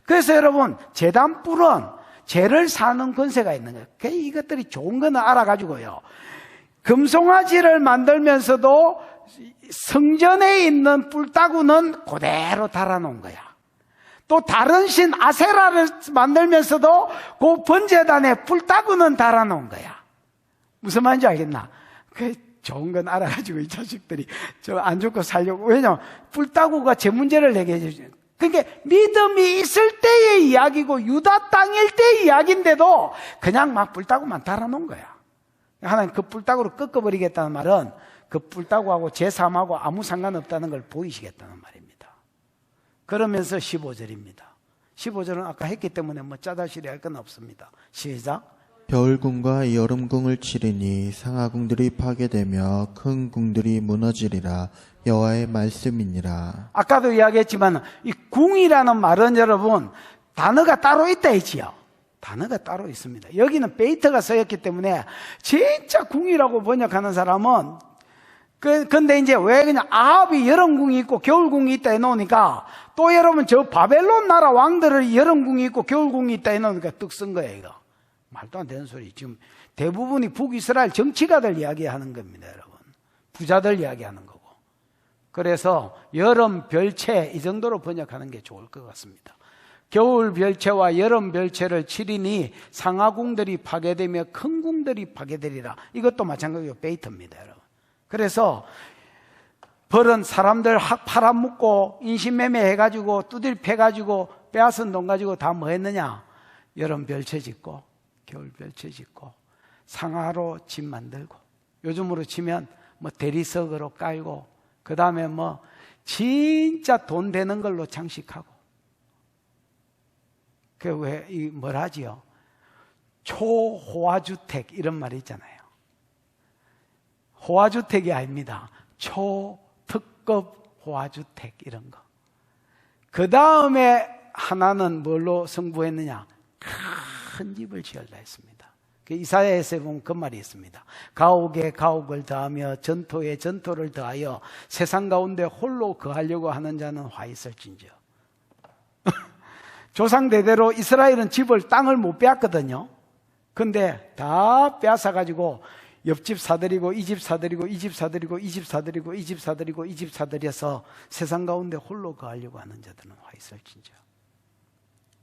그래서 여러분, 제단 뿔은 죄를 사는 권세가 있는 거예요. 이것들이 좋은 거는 알아가지고요, 금송아지를 만들면서도 성전에 있는 뿔따구는 그대로 달아놓은 거야. 또 다른 신 아세라를 만들면서도 그 번제단에 뿔따구는 달아놓은 거야. 무슨 말인지 알겠나? 그 좋은 건 알아가지고 이 자식들이 저 안 죽고 살려고. 왜냐면 뿔따구가 제 문제를 내게 해주죠. 그러니까 믿음이 있을 때의 이야기고 유다 땅일 때의 이야기인데도 그냥 막 뿔따구만 달아놓은 거야. 하나님 그 뿔따구로 꺾어버리겠다는 말은 그 뿔따구하고 제3하고 아무 상관없다는 걸 보이시겠다는 말입니다. 그러면서 15절입니다. 15절은 아까 했기 때문에 뭐 짜다시리 할 건 없습니다. 시작. 겨울궁과 여름궁을 치르니 상하궁들이 파괴되며 큰 궁들이 무너지리라. 여호와의 말씀이니라. 아까도 이야기했지만 이 궁이라는 말은 여러분 단어가 따로 있다 했지요. 단어가 따로 있습니다. 여기는 베이트가 쓰였기 때문에 진짜 궁이라고 번역하는 사람은 근데 이제 왜 그냥 아합이 여름궁이 있고 겨울궁이 있다 해놓으니까 또 여러분 저 바벨론 나라 왕들을 여름궁이 있고 겨울궁이 있다 해놓으니까 떡 쓴 거예요. 이거 말도 안 되는 소리. 지금 대부분이 북이스라엘 정치가들 이야기하는 겁니다. 여러분 부자들 이야기하는 거고. 그래서 여름 별채 이 정도로 번역하는 게 좋을 것 같습니다. 겨울 별채와 여름 별채를 치리니 상하궁들이 파괴되며 큰 궁들이 파괴되리라. 이것도 마찬가지로 베이트입니다. 여러분. 그래서 벌은 사람들 팔아먹고 인신매매 해가지고 두들 패가지고 빼앗은 돈 가지고 다 뭐 했느냐? 여름 별채 짓고 겨울 별채 짓고 상하로 집 만들고 요즘으로 치면 뭐 대리석으로 깔고 그 다음에 뭐 진짜 돈 되는 걸로 장식하고 그 왜 뭘 하지요? 초호화주택 이런 말이 있잖아요. 호화주택이 아닙니다. 초특급 호화주택 이런 거. 그 다음에 하나는 뭘로 승부했느냐? 큰 집을 지으려 했습니다. 이사야에서 보면 그 말이 있습니다. 가옥에 가옥을 더하며 전토에 전토를 더하여 세상 가운데 홀로 거하려고 하는 자는 화 있을진저. 조상 대대로 이스라엘은 집을 땅을 못 빼앗거든요. 근데 다 빼앗아가지고 옆집 사들이고 이 집 사들이고 이 집 사들이고 이 집 사들이고 이 집 사들이고 이 집 사들여서 세상 가운데 홀로 거하려고 하는 자들은 화 있을진저.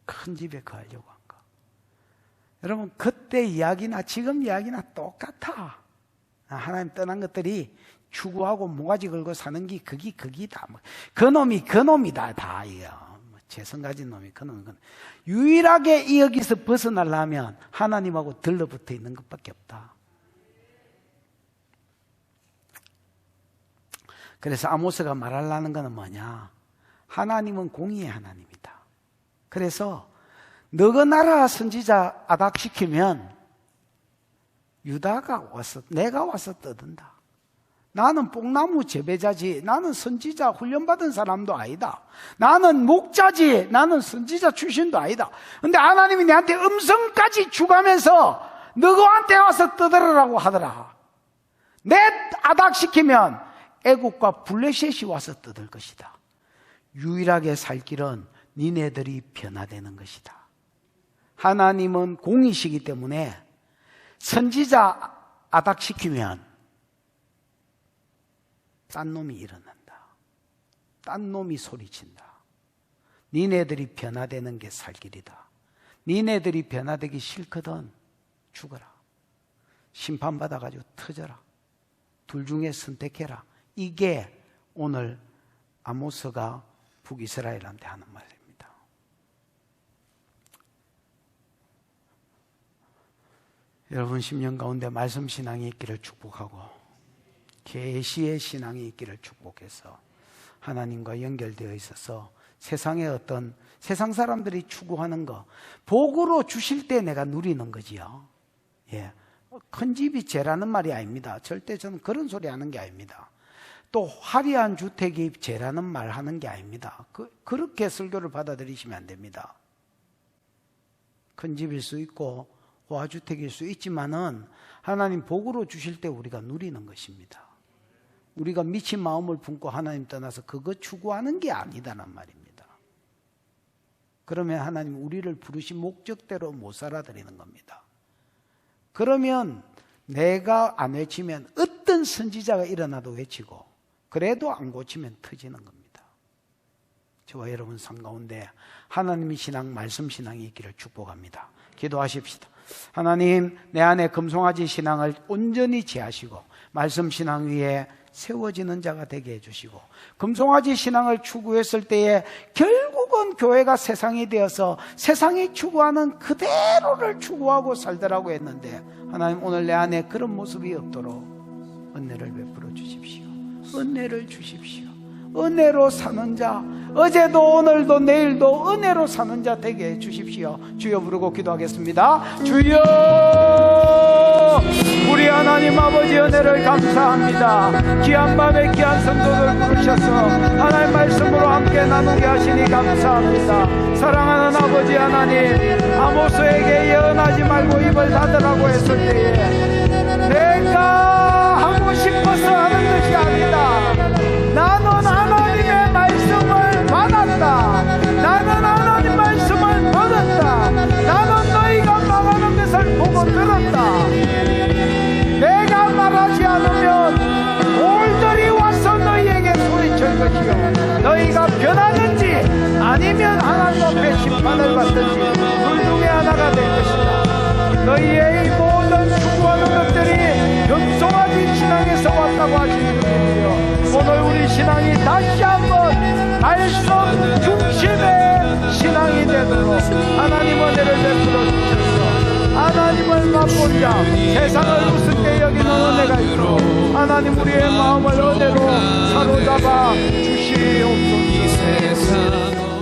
큰 집에 거하려고 한 거. 여러분 그때 이야기나 지금 이야기나 똑같아. 하나님 떠난 것들이 추구하고 모가지 걸고 사는 게 그기다. 그놈이다 다 이거. 재성 가진 놈이 그놈. 유일하게 여기서 벗어나려면 하나님하고 들러붙어 있는 것밖에 없다. 그래서 아모스가 말하려는 것은 뭐냐? 하나님은 공의의 하나님이다. 그래서 너가 나라 선지자 아닥시키면 유다가 와서 내가 와서 떠든다. 나는 뽕나무 재배자지, 나는 선지자 훈련받은 사람도 아니다. 나는 목자지, 나는 선지자 출신도 아니다. 근데 하나님이 내한테 음성까지 주가면서 너한테 와서 떠들으라고 하더라. 내 아닥시키면 애국과 블레셋이 와서 떠들 것이다. 유일하게 살 길은 니네들이 변화되는 것이다. 하나님은 공이시기 때문에 선지자 아닥시키면 딴 놈이 일어난다. 딴 놈이 소리친다. 니네들이 변화되는 게 살 길이다. 니네들이 변화되기 싫거든 죽어라. 심판받아가지고 터져라. 둘 중에 선택해라. 이게 오늘 아모스가 북이스라엘한테 하는 말입니다. 여러분 10년 가운데 말씀 신앙이 있기를 축복하고 계시의 신앙이 있기를 축복해서 하나님과 연결되어 있어서 세상의 어떤 세상 사람들이 추구하는 거 복으로 주실 때 내가 누리는 거지요. 예, 큰 집이 죄라는 말이 아닙니다. 절대 저는 그런 소리 하는 게 아닙니다. 또 화려한 주택이 죄라는 말 하는 게 아닙니다. 그렇게 설교를 받아들이시면 안 됩니다. 큰 집일 수 있고 호화주택일 수 있지만은 하나님 복으로 주실 때 우리가 누리는 것입니다. 우리가 미친 마음을 품고 하나님 떠나서 그거 추구하는 게 아니다란 말입니다. 그러면 하나님 우리를 부르신 목적대로 못 살아드리는 겁니다. 그러면 내가 안 외치면 어떤 선지자가 일어나도 외치고 그래도 안 고치면 터지는 겁니다. 저와 여러분 삶 가운데 하나님의 신앙, 말씀 신앙이 있기를 축복합니다. 기도하십시다. 하나님, 내 안에 금송아지 신앙을 온전히 지하시고 말씀 신앙 위에 세워지는 자가 되게 해주시고 금송아지 신앙을 추구했을 때에 결국은 교회가 세상이 되어서 세상이 추구하는 그대로를 추구하고 살더라고 했는데 하나님 오늘 내 안에 그런 모습이 없도록 은혜를 베풀어 주십시오. 은혜를 주십시오. 은혜로 사는 자, 어제도 오늘도 내일도 은혜로 사는 자 되게 해 주십시오. 주여 부르고 기도하겠습니다. 주여, 우리 하나님 아버지 은혜를 감사합니다. 귀한 밤에 귀한 성도들 부르셔서 하나님 말씀으로 함께 나누게 하시니 감사합니다. 사랑하는 아버지 하나님, 아모스에게 예언하지 말고 입을 닫으라고 했을 때에 내가 하고 싶어서 하는 것이 아니다. 나는 하나님의 말씀을 받았다. 나는 하나님 말씀을 받았다. 나는 너희가 말하는 것을 보고 들었다. 내가 말하지 않으면 돌들이 와서 너희에게 소리칠 것이요 너희가 변하든지 아니면 하나님 앞에 심판을 받든지 둘 중에 하나가 될 것이다. 너희의 이 모든 추구하는 것들이 금송아지 신앙에서 왔다고 하시는 것이요 오늘 우리 신앙이 다시 한번 말씀 중심의 신앙이 되도록 하나님 은혜를 베풀어 주셔서 하나님을 맛보자 세상을 우습게 여기는 은혜가 있고 하나님 우리의 마음을 은혜로 사로잡아 주시옵소서.